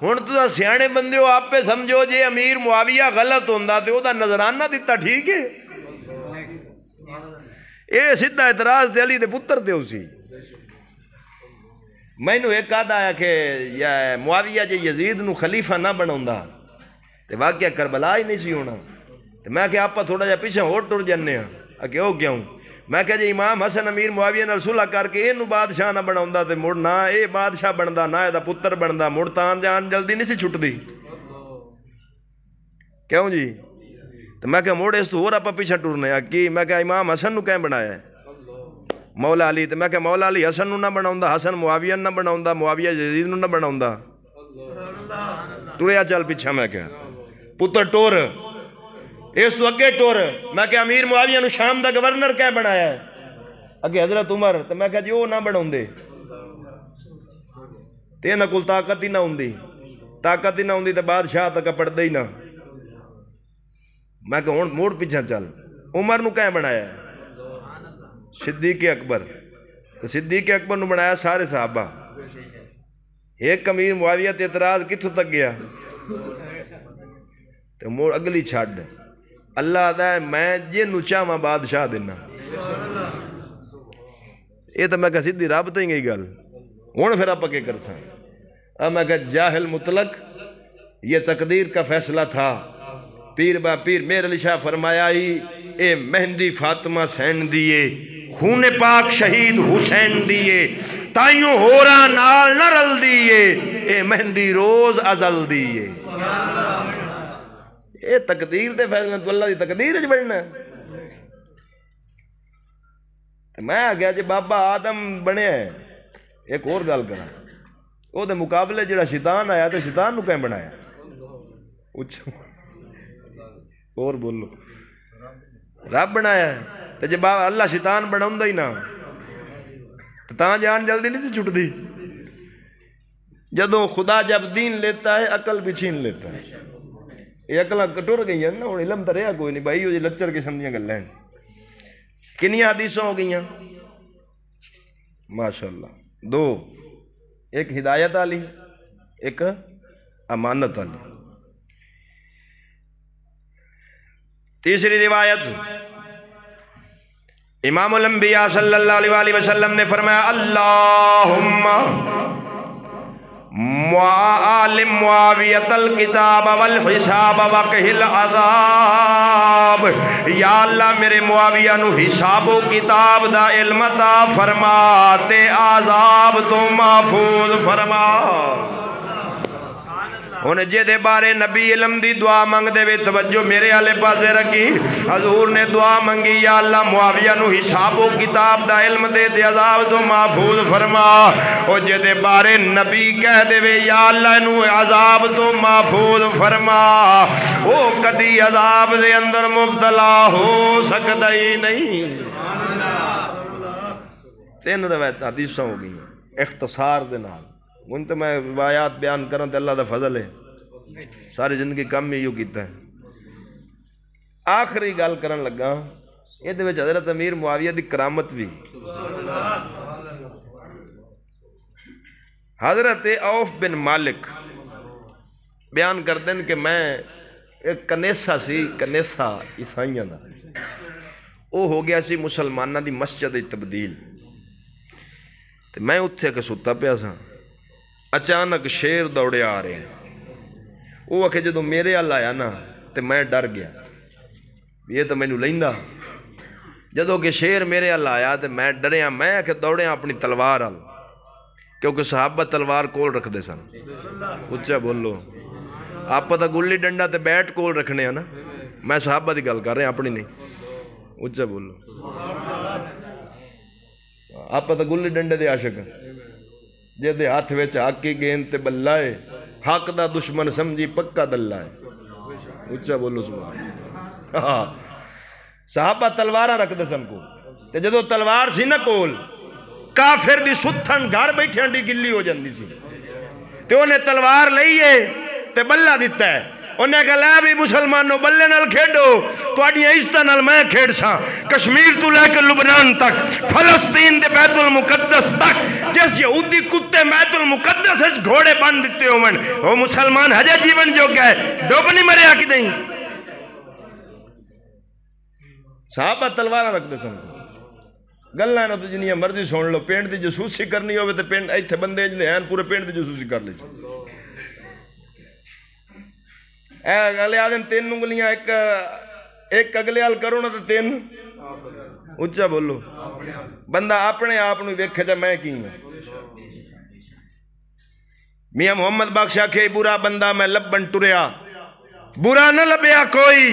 S1: ہن تو سیانے بندے ہو آپ پہ سمجھو جے امیر معاویہ غلط ہوندا تے او دا نظرانہ دیتا ٹھیک ہے اے سدھا اعتراض تے علی دے پتر تے اسی میں نو ایک آدھا آیا کہ معاویہ جے یزید نو خلیفہ نہ بناوندا تے واقعہ کربلا ہی نہیں سی ہونا تے میں کہ آپا تھوڑا جا پیچھے ہور ٹر جانے ہاں کہ او کیوں میں کہ جی امام حسن امیر معاویہ نال صلح کر کے اینو بادشاہ نہ بناوندا تے مڑ نہ اے بادشاہ بندا نہ اے دا پتر بندا مڑ تان جان جلدی نہیں سی چھٹدی کیوں جی تو میں کہ مڑ اس تو ہور آپا پیچھے ٹرنے ہاں کی میں کہ امام حسن نو کہیں بنایا ہے مولا علی تے میں کہ مولا علی حسن نو نہ بناوندا حسن معاویہ نہ بناوندا معاویہ یزید نو نہ بناوندا ٹریا چل پیچھے میں کہ پتر ٹور اس تو اگے ٹور میں کہ امیر معاویہ نو شام دا گورنر کہہ بنایا ہے اگے حضرت عمر تو میں کہ جی وہ نہ بناؤں دے تے نہ کل طاقت ہی نہ ہوندی تے بادشاہ تک پڑھ دے ہی نہ میں کہ ہوں موڑ پیچھا چل، عمر نو کہیں بنایا صدیق اکبر، تو صدیق اکبر نو بنایا سارے صحابہ، ایک امیر معاویہ تے اعتراض کتھوں تک گیا، تو موڑ اگلی چھاڑ اللہ آدھا ہے میں جے نچا ماں بادشاہ دینا، یہ تو میں کہا سیدھی رب تو ہی گئی گل، ہون پھر آپ کے کر سائیں، اب میں کہا جاہل مطلق یہ تقدیر کا فیصلہ تھا، پیر با پیر میر علی شاہ فرمایا ہی اے مہندی فاطمہ سین دیئے، خون پاک شہید حسین دیئے، تائیوں ہورا نال نہ رل دیئے، اے مہندی روز ازل دیئے، اے تقدیر دے فیصلہ تو اللہ دی تقدیر اچ بڑھنا ہے۔ میں آگیا جی بابا آدم بنے ہیں، ایک اور گال کرا وہ دے مقابلے جڑا شیطان آیا تو شیطان نو کہیں بنایا، اچھا اور بولو رب بنایا ہے، تو جب اللہ شیطان بناؤں دا ہی نا تو تاں جان جلدی نہیں سی چھٹ دی، جدو خدا جب دین لیتا ہے عقل بھی چھین لیتا ہے، یہ عقلہ کٹور گئی ہیں نا، اور علم تو رہا کوئی نہیں بھائی، یہ لچر کے سمجھیں گل ہیں، کنی حدیثوں ہو گئی ہیں ماشاءاللہ، دو، ایک ہدایت والی ایک امانت والی۔ تیسری روایت امام الانبیاء صلی اللہ علیہ وسلم نے فرمایا اللہم معالم معاویت الکتاب والحساب وقہ العذاب، یا اللہ میرے معاویہ نو حساب و کتاب دا علم عطا فرما تے عذاب تو محفوظ فرما۔ انہیں جے دے بارے نبی علم دی دعا منگ دے وے توجہ میرے آلے پاسے رکھی، حضور نے دعا منگی یا اللہ معاویہ نو حساب و کتاب دا علم دے تے عذاب تو محفوظ فرما، اور جے دے بارے نبی کہہ دے وے یا اللہ نو عذاب تو محفوظ فرما، وہ کدی عذاب دے اندر مبتلا ہو سکتا ہی نہیں۔ تین روایت حدیثاں ہو گئی اختصار دے نال، ان تو میں روایات بیان کروں تو اللہ دا فضل ہے، ساری زندگی کم ہی یوں کیتا ہے۔ آخری گل کرن لگا یہ دے وچ حضرت امیر معاویہ دی کرامت بھی، حضرت عوف بن مالک بیان کر دیں کہ میں ایک کنیسہ سی، کنیسہ عیسائیاں دا، وہ ہو گیا سی مسلمانہ دی مسجد تبدیل، تو میں اتھے کے ستا پیا سا، اچانک شیر دوڑے آ رہے ہیں، وہ آکھے جدو میرے حال آیا نا تو میں ڈر گیا، یہ تو میں نو لیندہ، جدو کہ شیر میرے حال آیا تو میں ڈریا، میں آکھے دوڑے اپنی تلوار حال، کیونکہ صحابہ تلوار کول رکھ دے سن، اچھا بولو، آپ پتہ گلی ڈنڈا تے بیٹ کول رکھنے ہیں نا، میں صحابہ دی گل کر رہے ہیں اپنی نہیں، اچھا بولو، آپ پتہ گلی ڈنڈے دے عاشق جے دے ہاتھ ویچ حق کی گیند تے بلائے، حق دا دشمن سمجھی پکا دلائے، اچھا بولو سبحان، صحابہ تلوارہ رکھ دے سن کو، تے جدو تلوار سی نا کول، کافر دی ستھن گھر بیٹھے ہنڈی گلی ہو جاندی سی، تے انہیں تلوار لئیے تے بلہ دیتا ہے، انہیں کہا لے بھی مسلمانوں بلے نال کھیڑو، تو اڈیاں عزتہ نال میں کھیڑ ساں، کشمیر تو لے کے لبنان تک، فلسطین دے بیت المقدس تک، جس یہودی کتے بیت المقدس اس گھوڑے بند دیتے ہو من، وہ مسلمان حجہ جیون جو گئے، ڈوب نہیں مرے آکی دیں، صحابہ تلوارہ رکھ دے سن کو، گلنا ہے نا تو جنہیں مرضی سن لو، پینڈ دی جسوسی کرنی ہوئے تو پینڈ ایتھے بندے جنہیں ہیں پورے پینڈ دی جسوسی کر لیجئے، اے اگلے آدم تین نگلیاں ایک اگلے حال کرو نا تو تین، اچھا بولو، بندہ اپنے آپ نے ویکھے جا میں کی ہوں، میاں محمد بخش آکھے برا بندہ میں لبن ٹریا، برا نہ لبیا کوئی،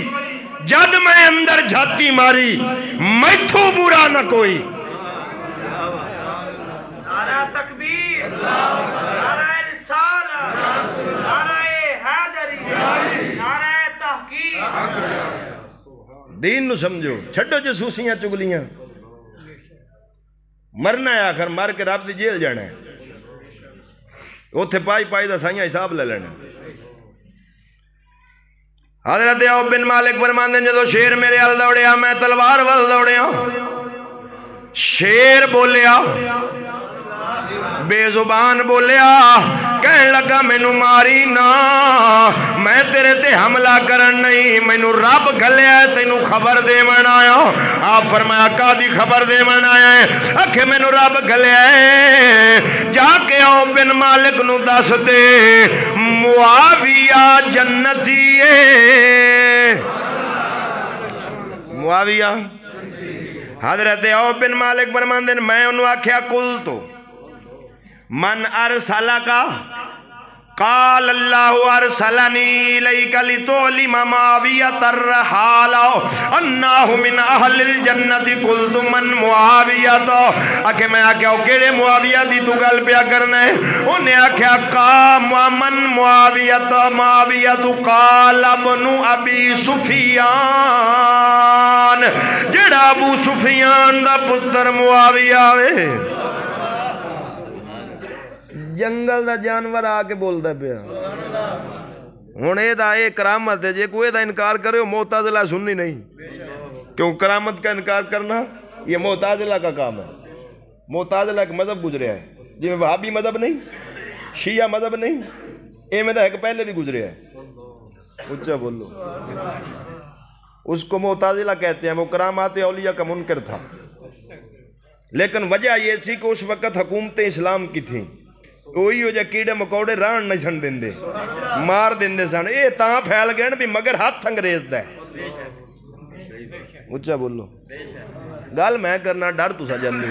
S1: جد میں اندر جھاتی ماری، میں تو برا نہ کوئی،
S2: نعرہ تکبیر، نعرہ رسالہ، نعرہ حیدری، نعرہ تحقیق،
S1: دین نو سمجھو، چھڑو جسوسیاں چگلیاں، مرنا ہے آخر، مار کے رب دی جیل جانا ہے، اوتھے پائی پائی دا سائیاں حساب لے لینا، حضرت عوف بن مالک فرماندے جدو شیر میرے ال دوڑیا میں تلوار ول دوڑیا شیر بولیا بے زبان بولیا کہن لگا مینو ماری نا میں تیرے تے حملہ کرن نہیں مینو رب گھلیا ہے تینو خبر دے من آیا آپ فرمایا کا دی خبر دے من آیا ہے اکھے مینو رب گھلیا ہے جا کے عوف بن مالک نو دس دے معاویہ جنتی ہے معاویہ حضرت عوف بن مالک فرماندے میں انہوں آکھیا کل تو من ارسلکا قال اللہ ارسلنی الیک لتعلم معاویۃ الرحال انہ من اہل الجنت قلت من معاویۃ آکھے میں آکھیا کیڑے معاویہ دی تو گل پیا کرنا ہے انہیں آکھیا قام من معاویۃ معاویۃ قال ابن ابی سفیان جڑا ابو سفیان دا پتر معاویہ وے جنگل دا جانور آکے بولتا پیا ہن اے کرامت ہے جے کوئی دا انکار کرے ہو معتزلہ سننی نہیں کیوں کرامت کا انکار کرنا یہ معتزلہ کا کام ہے معتزلہ ایک مذہب گزریا ہے جی میں وہابی مذہب نہیں شیعہ مذہب نہیں اے میں دا ایک پہلے بھی گزریا ہے اچھا بولو اس کو معتزلہ کہتے ہیں وہ کرامات اولیاء کا منکر تھا لیکن وجہ یہ تھی کہ اس وقت حکومت اسلام کی تھیں وہی ہو جا کیڑے مکوڑے ران نہیں سن دیں دے مار دیں دے سن اے تاں پھیل گئے بھی مگر ہاتھ انگریز دے اچھا بولو گال میں کرنا ڈر تو سا جاندے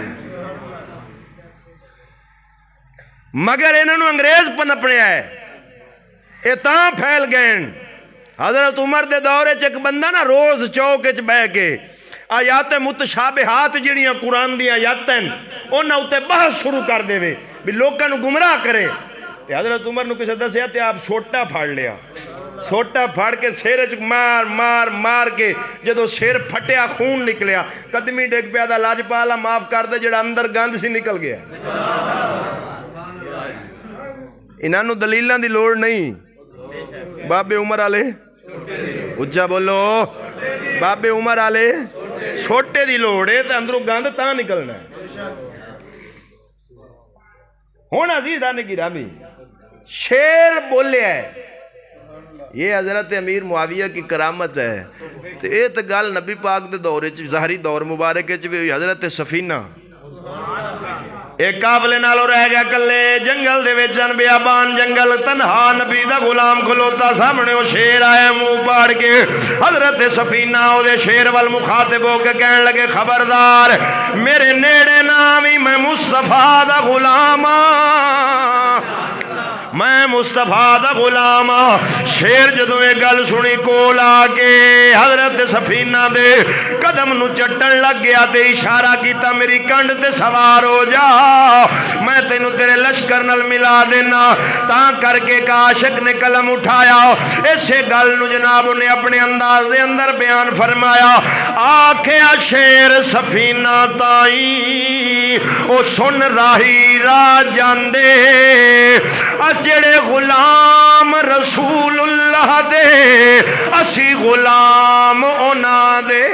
S1: مگر انہوں نے انگریز پنپنے آئے اے تاں پھیل گئے حضرت عمر دے دورے چک بندہ نا روز چوکے چ بہ کے آیات متشابہات جڑیاں قرآن دیا آیاتیں انہاں اتے بحث شروع کر دے وے بھی لوگاں نو گمراہ کرے حضرت عمر نو کسے دسیا تے آپ سوٹا پھاڑ لیا سوٹا پھاڑ کے سیرے چک مار مار مار کے جدو سیر پھٹیا خون نکلیا قدمی ڈیک پہ آدھا لاج پالا معاف کر دے جڑا اندر گند سی نکل گیا انہاں نو دلیلاں دی لوڑ نہیں بابے عمر آلے اچھا بولو بابے عمر آلے چھوٹے دی لوڑے تے اندروں گند تاں نکلنا ہے ہون عزیز آنے کی رامی شیر بولے ہے یہ حضرت امیر معاویہ کی کرامت ہے تو یہ تو گل نبی پاک دے دورے ظاہری دور مبارکے بھی ہوئی حضرت سفینہ ایک قافلے نالو رہ گیا کلے جنگل دے وچن بیابان جنگل تنہا نبی دا غلام کھلوتا سامنے وہ شیر آئے منہ پاڑ کے حضرت سفینہ او دے شیر وال مخاطب ہو کے کہنے لگے خبردار میرے نیڑے نامی میں مصطفیٰ دا غلام میں مصطفیٰ دا غلام شیر جدو ایک گل سنی کول آکے حضرت سفینہ دے قدم نو چٹن لگ گیا تے اشارہ کیتا میری کنڈ تے سوار ہو جا میں تینو تیرے لشکر نل ملا دینا تاں کر کے ایک عاشق نے قلم اٹھایا اسے گل نو جناب نے اپنے انداز دے اندر بیان فرمایا آکھیا شیر سفینہ تائی او سن راہی راہ جاندے جڑے غلام رسول اللہ دے اسی غلام اونا دے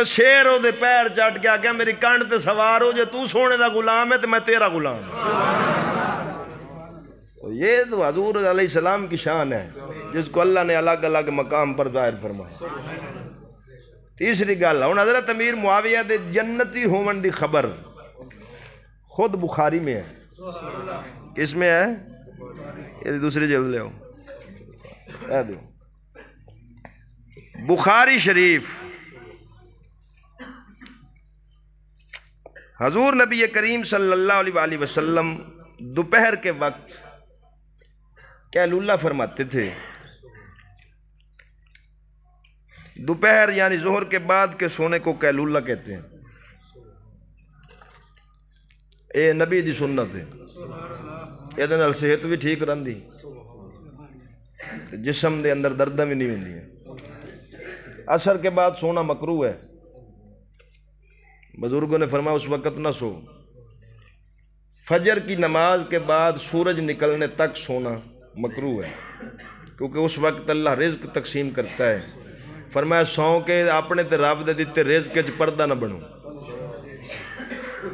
S1: شیر او دے پیر چٹ کے آگیا میری کانڈ تے سوار ہو جے تو سونے دا غلام ہے تو میں تیرا غلام یہ تو حضور علیہ السلام کی شان ہے جس کو اللہ نے الگ الگ مقام پر ظاہر فرمایا تیسری گل ہن حضرت امیر معاویہ دے جنتی ہون دی خبر خود بخاری میں ہے کس میں ہے یہ دوسری جلد لے ہو بخاری شریف حضور نبی کریم صلی اللہ علیہ وسلم دوپہر کے وقت قیلولہ فرماتے تھے دوپہر یعنی ظہر کے بعد کے سونے کو قیلولہ کہتے ہیں اے نبی دی سنت ہے یہ دن صحت بھی ٹھیک رہندی جسم دے اندر دردہ بھی نہیں ہوندی ہے عصر کے بعد سونا مکروہ ہے بزرگوں نے فرمایا اس وقت نہ سو فجر کی نماز کے بعد سورج نکلنے تک سونا مکروہ ہے، کیونکہ اس وقت اللہ رزق تقسیم کرتا ہے۔ فرمایا سو کے اپنے تے رب دے دیتے رزق وچ پردہ نہ بنو۔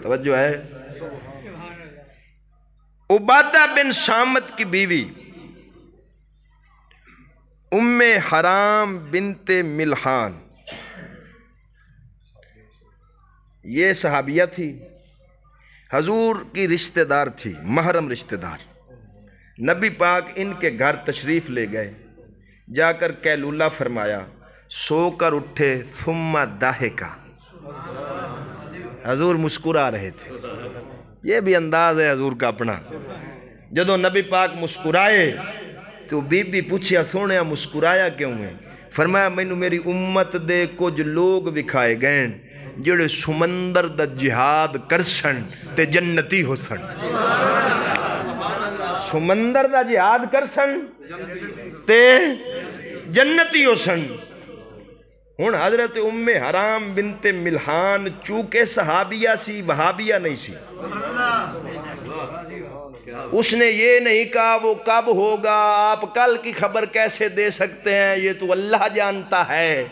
S1: توجہ ہے۔ عبادہ بن صامت کی بیوی ام حرام بنت ملحان، یہ صحابیہ تھی، حضور کی رشتہ دار تھی، محرم رشتہ دار۔ نبی پاک ان کے گھر تشریف لے گئے، جا کر قیلولہ فرمایا، سو کر اٹھے، ثم ضحکا، حضور مسکرا رہے تھے۔ یہ بھی انداز ہے حضور کا اپنا۔ جدو نبی پاک مسکرائے تو بی بی پوچھیا سونے مسکرایا کیوں ہے؟ فرمایا مینوں میری امت دے کچھ لوگ وکھائے گئے جڑے سمندر دا جہاد کرسن تے جنتی ہو سن۔ سمندر دا جہاد کرسن تے جنتی ہو سن۔ ہن حضرت ام حرام بنت ملحان چونکہ صحابیہ سی، وہابیہ نہیں سی، اس نے یہ نہیں کہا وہ کب ہوگا، آپ کل کی خبر کیسے دے سکتے ہیں، یہ تو اللہ جانتا ہے۔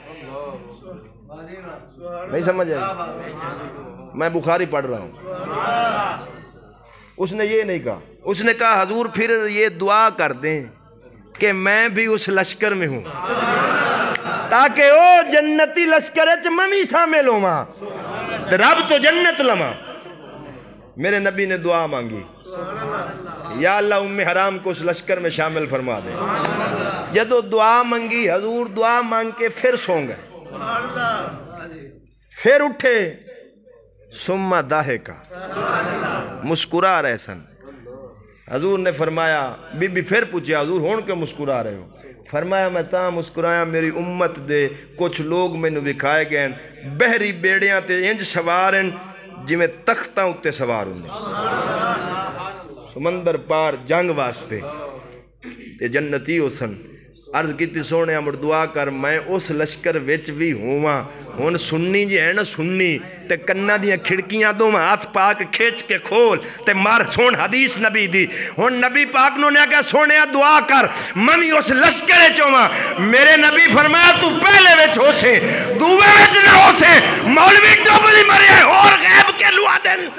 S1: نہیں سمجھ آئی؟ میں بخاری پڑھ رہا ہوں۔ اس نے یہ نہیں کہا، اس نے کہا حضور پھر یہ دعا کر دیں کہ میں بھی اس لشکر میں ہوں، تاکہ او جنتی لشکر اچ میں بھی شامل ہوں، رب تو جنت لما۔ میرے نبی نے دعا مانگی، یا اللہ ام حرام کو اس لشکر میں شامل فرما دے۔ جدو دعا مانگی، حضور دعا مانگ کے پھر سو گئے، پھر اٹھے، ثم ضحکا، مسکرا رہے سن۔ حضور نے فرمایا، بی بی پھر پوچھا حضور ہون کے مسکرا رہے ہو؟ فرمایا میں تاں مسکرایا میری امت دے کچھ لوگ میں نے وکھائے گئے بحری بیڑیاں تے انج سوارن جی میں تختاں اتے سوار ہوں، سمندر پار جنگ واسطے تے جنتی ہو سن۔ عرض کیتی سونے مڑ دعا کر میں اس لشکر وچ بھی ہواں۔ ہن سنی جی ہے نا، سنی تے کنا دیاں کھڑکیاں دو ہاتھ پاک کھیچ کے کھول تے مار سن حدیث نبی دی۔ ہن نبی پاک نو نے کہا سونے دعا کر میں بھی اس لشکر وچ ہواں۔ میرے نبی فرمایا تو پہلے وچ ہو سے، دوویں وچ نہ ہو سے، مولوی ڈوبلی مرے اور غیب کے لوا دین۔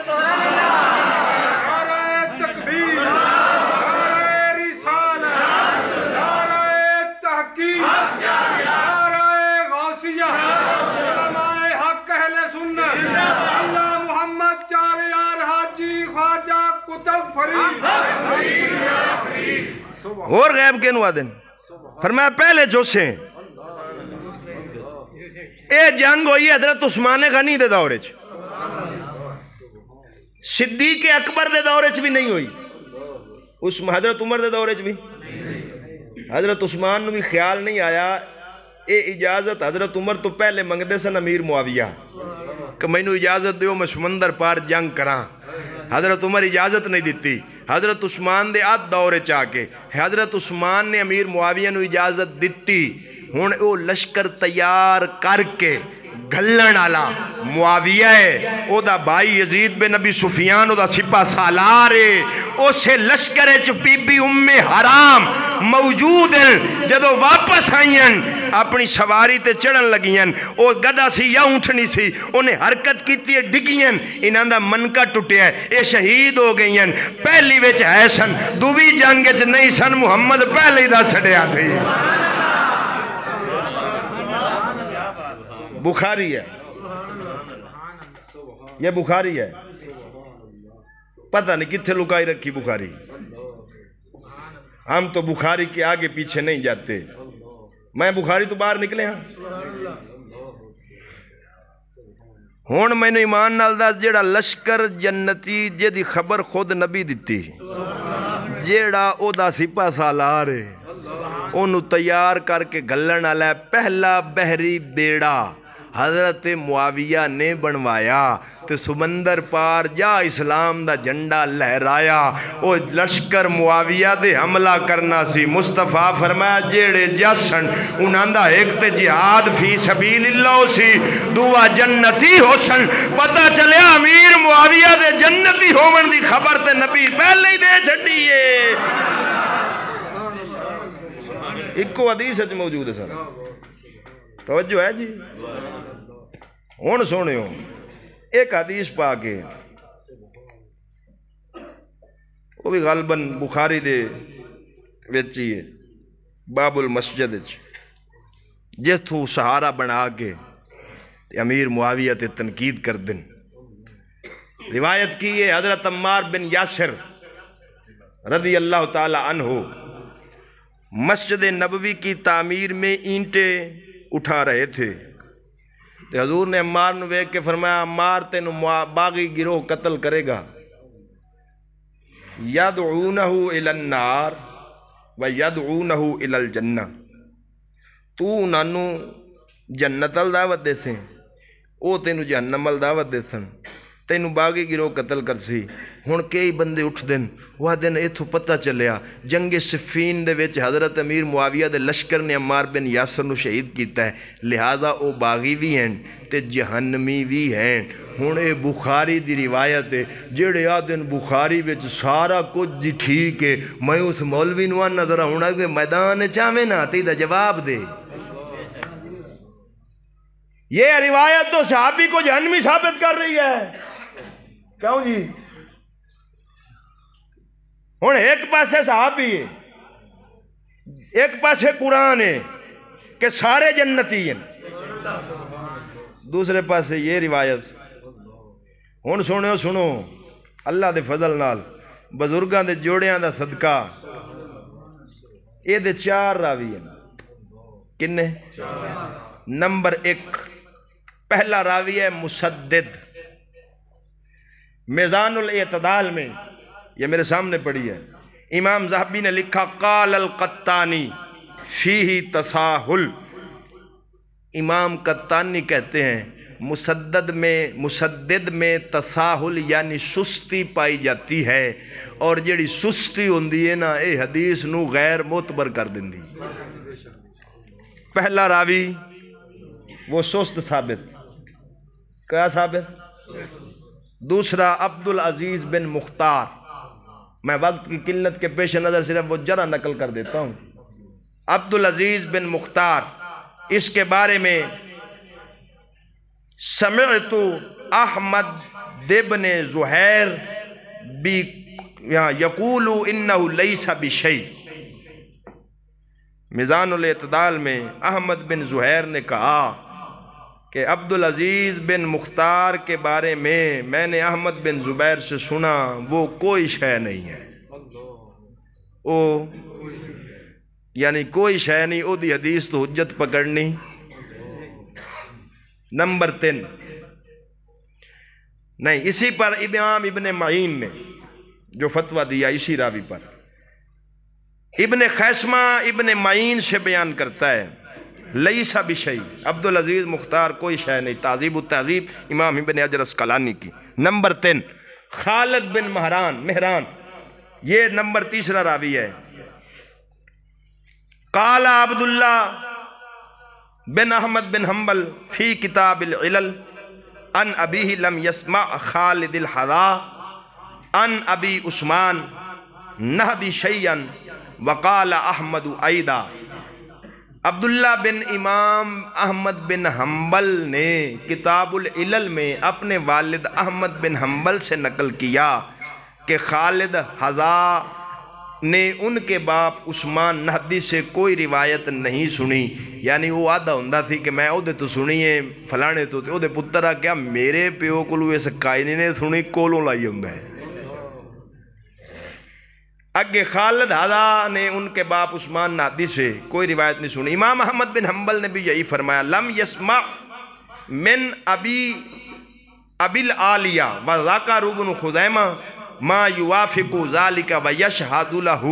S1: اور غیب کے نوا دن فرمایا پہلے جو سے اے جنگ ہوئی حضرت عثمان غنی دے دورے چ، صدیق اکبر دے دورے چ بھی نہیں ہوئی، اس حضرت عمر دے دورے چ بھی، حضرت عثمان نو بھی خیال نہیں آیا۔ اے اجازت حضرت عمر تو پہلے منگدے سن امیر معاویہ کہ میں نو اجازت دیو میں سمندر پار جنگ کراں۔ حضرت عمر اجازت نہیں دیتی، حضرت عثمان دے آدھ دورے چاہ کے حضرت عثمان نے امیر معاویہ نو اجازت دیتی۔ ہون او لشکر تیار کر کے گھلن آلا معاویہ ہے، او دا بھائی یزید بن نبی سفیان او دا سپہ سالار ہے، او سے لشکر چ بی بی ام حرام موجود ہیں۔ جدو واپس آئین اپنی سواری تے چڑھن لگیاں، او گدہ سی یا اونٹنی سی، انہیں حرکت کیتی ہے ڈگیاں، انہاں دا منکا ٹوٹیا ہے، اے شہید ہو گئیاں۔ پہلی وچ ہے سن، دووی جنگ وچ نہیں سن، محمد پہلے دا چھڑیا سی۔ بخاری ہے، یہ بخاری ہے، پتہ نہیں کتھے لکائی رکھی بخاری۔ ہم تو بخاری کے آگے پیچھے نہیں جاتے، میں بخاری تو باہر نکلے ہاں۔ ہون میں نے ایمان نال دس جیڑا لشکر جنتی جیدی خبر خود نبی دیتی، جیڑا او دا سپہ سالار ہے، انہوں تیار کر کے گھلن آلہ پہلا بحری بیڑا حضرت معاویہ نے بنوایا تو سمندر پار جا اسلام دا جھنڈا لہرایا۔ او لشکر معاویہ دے حملہ کرنا سی، مصطفیٰ فرمایا جیڑے جسن انہاں دا ایک تے جہاد فی سبیل اللہ سی، دعا جنتی ہو سن۔ پتہ چلے امیر معاویہ دے جنتی ہومن دی خبر تے نبی پہلے ہی دے چھڑی ہے۔ ایک کو حدیث اچ موجود ہے سر توجہ ہے جی ہون سونے ہو ایک حدیث پا کے وہ بھی غالباً بخاری دے ویچی ہے باب المسجد جس تو سہارا بنا کے امیر معاویہ تے تنقید کر دن روایت کی ہے حضرت عمار بن یاسر رضی اللہ تعالی عنہ مسجد نبوی کی تعمیر میں اینٹیں اٹھا رہے تھے تو حضور نے عمار نو ویکھ کے فرمایا عمار تینو باغی گروہ قتل کرے گا یدعونہ الی النار و یدعونہ الی الجنہ تو انہوں جنت ال دعوت دے سیں او تینو جہنم ال دعوت دے سن تینو باغی گروہ قتل کر سی ہن کئی بندے اٹھ دن وہ دن ایتھو پتہ چلیا جنگ صفین دے وچ حضرت امیر معاویہ دے لشکر نے عمار بن یاسر نو شہید کیتا ہے لہذا او باغی بھی ہیں تے جہنمی بھی ہیں ہن اے بخاری دی روایت ہے جڑے آ دن بخاری وچ سارا کچھ جی ٹھیک ہے میں اس مولوی نو آنا ذرا ہونا کہ میدان چاہویں نا تے دا جواب دے یہ روایت تو صحابی کو جہنمی ثابت کر رہی ہے کیوں جی ہن ایک پاسے صحابی ہے ایک پاسے قرآن ہے کہ سارے جنتی ہیں دوسرے پاسے یہ روایت ہن سنو اللہ دے فضل نال بزرگاں دے جوڑیاں دا صدقہ یہ دے 4 راوی ہیں کنے نمبر 1 پہلا راوی ہے مسدد میزان الاعتدال میں یہ میرے سامنے پڑھی ہے امام ذہبی نے لکھا قال القطانی فیہ تساہل امام قطانی کہتے ہیں مسدد میں تساہل یعنی سستی پائی جاتی ہے اور جڑی سستی ہوندی ہے نا اے حدیث نو غیر معتبر کر دیندی پہلا راوی وہ سست ثابت کیا ثابت دوسرا عبدالعزیز بن مختار میں وقت کی قلت کے پیش نظر صرف وہ ذرا نقل کر دیتا ہوں عبدالعزیز بن مختار اس کے بارے میں سمعت احمد بن زہیر یقول انہ لیس بشیء میزان الاعتدال میں احمد بن زہیر نے کہا کہ عبدالعزیز بن مختار کے بارے میں نے احمد بن زبیر سے سنا وہ کوئی شے نہیں ہے او یعنی کوئی شے نہیں او دی حدیث تو حجت پکڑنی نمبر 3 نہیں اسی پر امام ابن معین نے جو فتویٰ دیا اسی راوی پر ابن خیسمہ ابن معین سے بیان کرتا ہے لیس بشیء عبدالعزیز مختار کوئی شے نہیں تہذیب التہذیب امام ابن حجر اسقلانی کی نمبر 3 خالد بن مہران یہ نمبر 3 راوی ہے قال عبداللہ بن احمد بن حنبل فی کتاب العلل ان ابیہ لم یسمع خالد الحذا ان ابی عثمان نہدی شیئا وقال احمد ایدا عبداللہ بن امام احمد بن حنبل نے کتاب العلل میں اپنے والد احمد بن حنبل سے نقل کیا کہ خالد حذا نے ان کے باپ عثمان نہدی سے کوئی روایت نہیں سنی یعنی وہ آدھا ہوندا تھی کہ میں او دے تو سنی ہے فلانے تو او دے پترہ کیا میرے پیو کلو اس قائنی نے سنی کولوں لائی ہوندا ہے اگے خالد حذا نے ان کے باپ عثمان نہدی سے کوئی روایت نہیں سنی امام احمد بن حنبل نے بھی یہی فرمایا لم یسمع من ابی العالیہ و ذاکر بن خزیمہ ما یوافق ذالک و یشہد لہ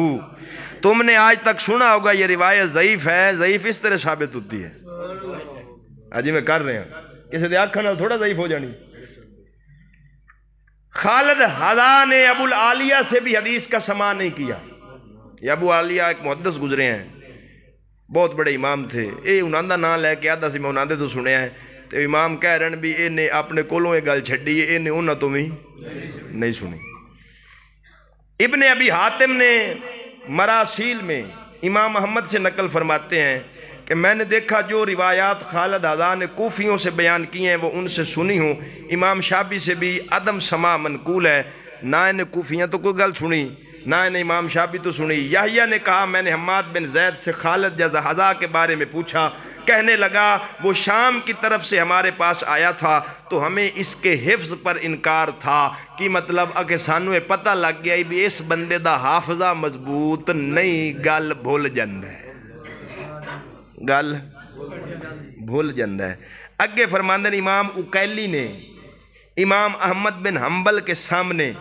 S1: تم نے آج تک سنا ہوگا یہ روایت ضعیف ہے ضعیف اس طرح ثابت ہوتی ہے آجی میں کر رہے ہیں کسی دے آنکھاں نال تھوڑا ضعیف ہو جانی خالد حذا نے ابو العالیہ سے بھی حدیث کا سماع نہیں کیا یہ ابو عالیہ ایک محدث گزرے ہیں بہت بڑے امام تھے اے انہاں دا نام لے کے آدھا سی میں انہاں دے تو سنیا ہے تو امام کہہ رہے ہیں بھی اے نے اپنے کولوں یہ گل چھڈی ہے اے نے انہاں تو بھی نہیں سنی ابن ابی حاتم نے مراسیل میں امام احمد سے نقل فرماتے ہیں کہ میں نے دیکھا جو روایات خالد حضا نے کوفیوں سے بیان کی ہیں وہ ان سے سنی ہوں. امام شافعی سے بھی عدم سماع منقول ہے، نہ انہیں کوفیاں تو کوئی گل سنی نہ انہیں امام شافعی تو سنی. یحییٰ نے کہا میں نے حماد بن زید سے خالد حضا کے بارے میں پوچھا، کہنے لگا وہ شام کی طرف سے ہمارے پاس آیا تھا تو ہمیں اس کے حفظ پر انکار تھا، کہ مطلب کہ سانو یہ پتہ لگ گیا بھی اس بندے دا حافظہ مضبوط نہیں، گل بھول جاندہ ہے، گل بھول جاندہ ہے. اگے فرماندن امام اکیلی نے امام احمد بن حنبل کے سامنے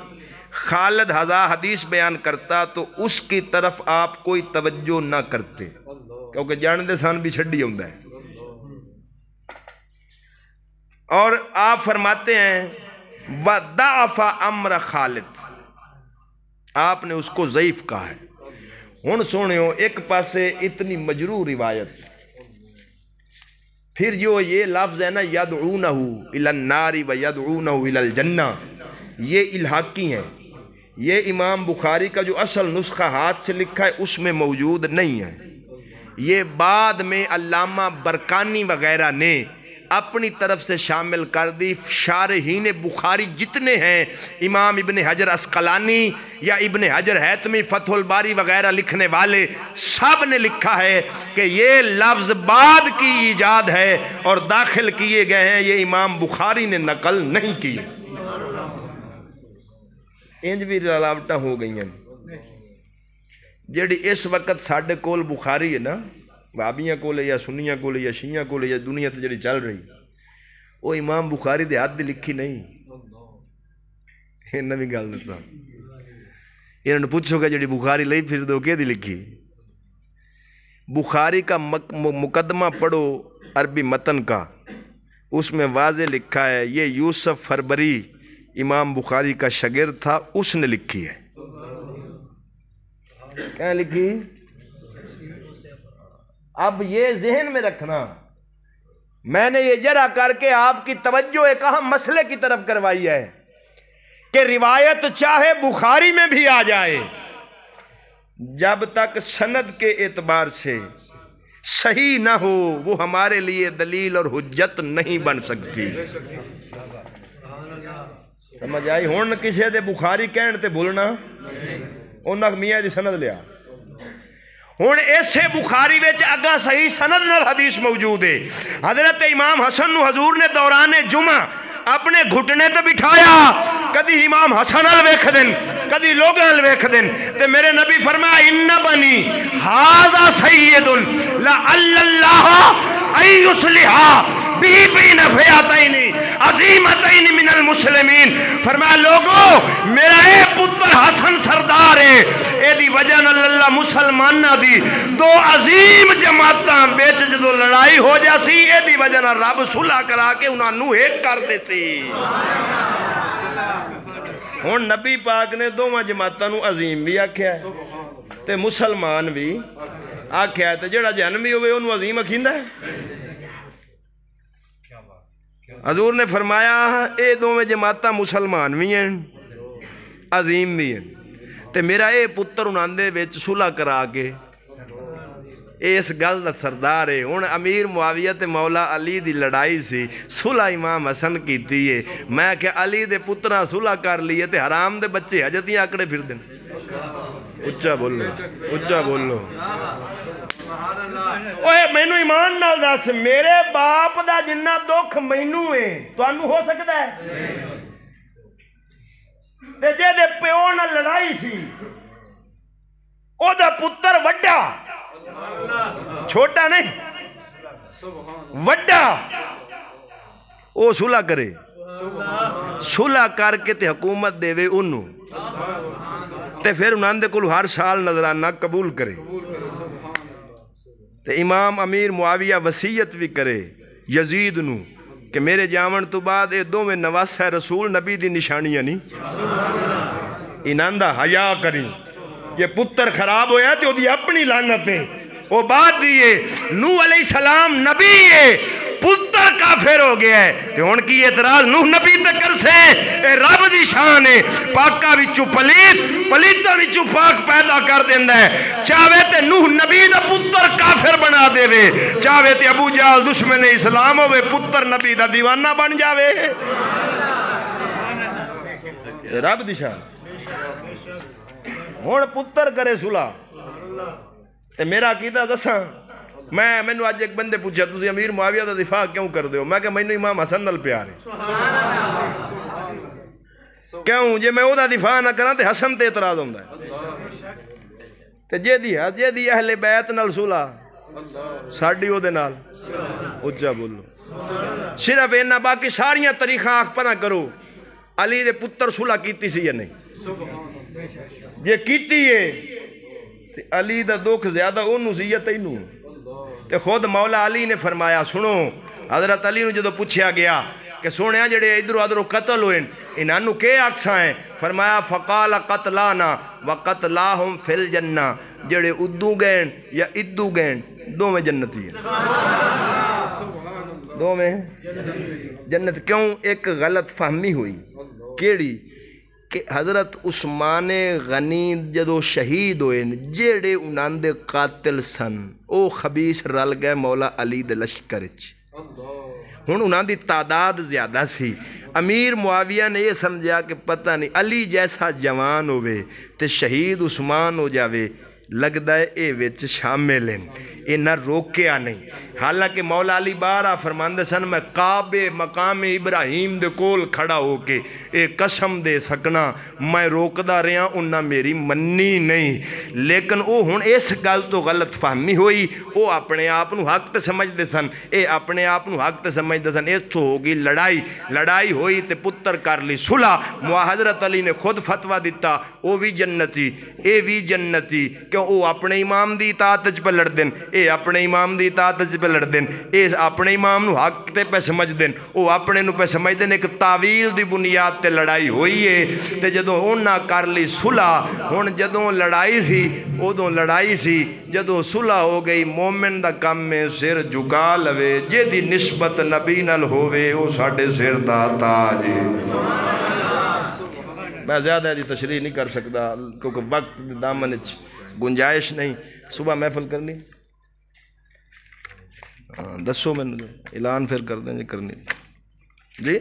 S1: خالد حضا حدیث بیان کرتا تو اس کی طرف آپ کوئی توجہ نہ کرتے، کیونکہ جاندے سان بھی چھڑی ہوندہ ہے. اور آپ فرماتے ہیں وَضَعَفَ أَمْرَ خالد، آپ نے اس کو ضعیف کہا ہے. ہن سنو، ایک پاسے اتنی مجروح روایت، پھر جو یہ لفظ ہے نا يَدْعُونَهُ إِلَى النَّارِ وَيَدْعُونَهُ إِلَى الْجَنَّةِ، یہ الحاقی ہیں. یہ امام بخاری کا جو اصل نسخہ ہاتھ سے لکھا ہے اس میں موجود نہیں ہے، یہ بعد میں علامہ برکانی وغیرہ نے اپنی طرف سے شامل کر دی. شارحین بخاری جتنے ہیں، امام ابن حجر اسقلانی یا ابن حجر حیتمی فتح الباری وغیرہ لکھنے والے، سب نے لکھا ہے کہ یہ لفظ بعد کی ایجاد ہے اور داخل کیے گئے ہیں، یہ امام بخاری نے نقل نہیں کیے. انج بھی رلاوٹاں ہو گئی ہیں. جیڑی اس وقت ساڑھے کول بخاری ہے نا، وابیاں کول یا سنیاں کول یا شیعہ کول یا دنیا تے جڑی چل رہی، وہ امام بخاری دے ہاتھ دی لکھی نہیں. انہاں بھی گل دساں، انہاں نے پوچھو کہ جڑی بخاری لئی پھر دو کہ دی لکھی. بخاری کا مقدمہ پڑھو عربی متن کا، اس میں واضح لکھا ہے یہ یوسف فربری امام بخاری کا شاگرد تھا، اس نے لکھی ہے. کیا لکھی؟ اب یہ ذہن میں رکھنا، میں نے یہ جرا کر کے آپ کی توجہ ایک اہم مسئلے کی طرف کروائی ہے کہ روایت چاہے بخاری میں بھی آ جائے، جب تک سند کے اعتبار سے صحیح نہ ہو وہ ہمارے لیے دلیل اور حجت نہیں بن سکتی. سمجھ آئی؟ ہون کسی دے بخاری کہن تے بھولنا انہاں میاں دی سند لیا. ہون ایسے بخاری ویچ اگا صحیح سند نر حدیث موجود ہے. حضرت امام حسن نو حضور نے دوران جمعہ اپنے گھٹنے تے بٹھایا، کدی امام حسن ال ویکھ دن کدی لوگ ال ویکھ دن تے میرے نبی فرمایا ان بنی ھذا سید لعل اللہ ان یصلح بی بین فئتین عظیمتین من المسلمین. فرمایا لوگو میرا اے پتر حسن سردار ہے، اے دی وجہ نال اللہ مسلماناں دی دو عظیم جماعتاں وچ جدوں لڑائی ہو جاسی، اے دی وجہ نال رب صلح کرا کے انہاں نو ایک کر دے سی. ہن نبی پاک نے دوواں جماعتاں نو عظیم بھی آکھیا ہے تے مسلمان بھی آکھیا ہے، تے جڑا جہنمی ہوئے انہوں عظیم آکھیندا ہے. حضور نے فرمایا اے دوویں جماعتاں مسلمان بھی ہیں عظیم بھی ہیں، تے میرا اے پتر انہاں دے وچ صلح کرا کے اس گل دا سردار ہے. ہن امیر معاویہ تے مولا علی دی لڑائی سی، صلح امام حسن کیتی ہے. میں کہ علی دے پتراں صلح کر لیے تے حرام دے بچے حجتیاں آکڑے پھر دن. اچھا بولو، اچھا بولو. اوے مینوں ایمان نال دس، میرے باپ دا جنہ دکھ مینوں ہے تانوں ہو سکدا ہے؟ تے جے دے پیو نال لڑائی سی او دا پتر وڈا، چھوٹا نہیں وڈا، او صلح کرے، صلح کر کے تے حکومت دے وے انہوں تے پھر انہاں دے کول ہر سال نظرانہ قبول کرے. تے امام امیر معاویہ وصیت بھی کرے یزید نو کہ میرے جاون تو بعد اے دوویں نواسہ رسول نبی دی نشانیاں نہیں، انہاں دا حیا کری. یہ پتر خراب ہویا تے او دی اپنی لعنت ہے، وہ بات دیئے نوح علیہ السلام نبی ہے، پتر کافر ہو گیا ہے. ہن کی اعتراض نوح نبی تے کر سے، اے رب رب دی شان ہے، پاکا وچوں پلیت پلیتاں وچوں پاک پیدا کر دیندا ہے۔ چاہے تے نوح نبی دا پتر کافر بنا دے وے، چاہے تے ابو جہل دشمن اسلام ہوئے پتر نبی دا دیوانہ بن جاوے۔ رب دی شان ہن پتر کرے صلح تے میرا عقیدہ دساں، مینوں اج ایک بندے پوچھا تسی امیر معاویہ دا دفاع کیوں کر دیو؟ میں کہ مینوں امام حسن نال پیار ہے۔ کیوں؟ جے میں او دا دفاع نہ کراں تے حسن تے اعتراض ہوندا ہے، تے جے دی اہل بیت نال صلح ساڈی او دے نال اچا بولو صرف انہاں، باقی ساریاں تاریخاں آکھ پناہ کرو علی دے پتر صلح کیتی سی یا نہیں؟ جے کیتی ہے تے علی دا دکھ زیادہ انہوں سی یا تینوں؟ تے خود مولا علی نے فرمایا، سنو حضرت علی نے جدو پوچھیا گیا کہ سونے جڑے ادھر ادھر قتل ہوئے انہوں کے آکساں ہیں؟ فرمایا فقال قتلانا وقتلاہم فی الجنہ، جڑے ادو گئن یا ادو گئن دو میں جنتی ہیں، دو میں جنت۔ کیوں؟ ایک غلط فہمی ہوئی، کیڑی؟ کہ حضرت عثمان غنی جدو شہید ہوئے جیڑے انہاں دے قاتل سن او خبیث رل گئے مولا علی دے لشکرچ، ہن انہاں دی تعداد زیادہ سی۔ امیر معاویہ نے یہ سمجھا کہ پتہ نہیں علی جیسا جوان ہوئے تے شہید عثمان ہو جاوے، لگدا ہے اے وچ شامل ہیں، اے نہ روکیا نہیں۔ حالانکہ مولا علی بارہ فرماندے سن میں کعبے مقام ابراہیم دے کول کھڑا ہو کے اے قسم دے سکنا میں روکدا رہا انہاں میری منی نہیں، لیکن او ہن اس گل تو غلط فہمی ہوئی، او اپنے آپ نو حق تے سمجھدے سن، اے اپنے آپ نو حق تے سمجھدے سن، اس تو ہوگی لڑائی ہوئی تے پتر کر لی صلح۔ حضرت علی نے خود فتویٰ دیتا او بھی جنتی اے بھی جنتی، کیوں او اپنے امام دی اطاعت وچ پہ لڑ دین، اے اپنے امام دی اطاعت وچ پہ لڑ دین، اے اپنے امام نو حق تے پہ سمجھ دین، او اپنے نو پہ سمجھ دین، ایک تعویل دی بنیاد تے لڑائی ہوئی ہے۔ تے جدوں اونا کر لی صلح، ہن جدوں لڑائی سی ادوں لڑائی سی، جدوں صلح ہو گئی مومن دا کم میں سر جھکا لوے، جے دی نسبت نبی نال ہووے او ساڈے سر دا تاج ہے۔ میں زیادہ دی تشریح نہیں کر سکتا کیونکہ وقت دامن وچ گنجائش نہیں۔ صبح محفل کرنی دسو میں اعلان پھر کر دیں جی کرنی جی۔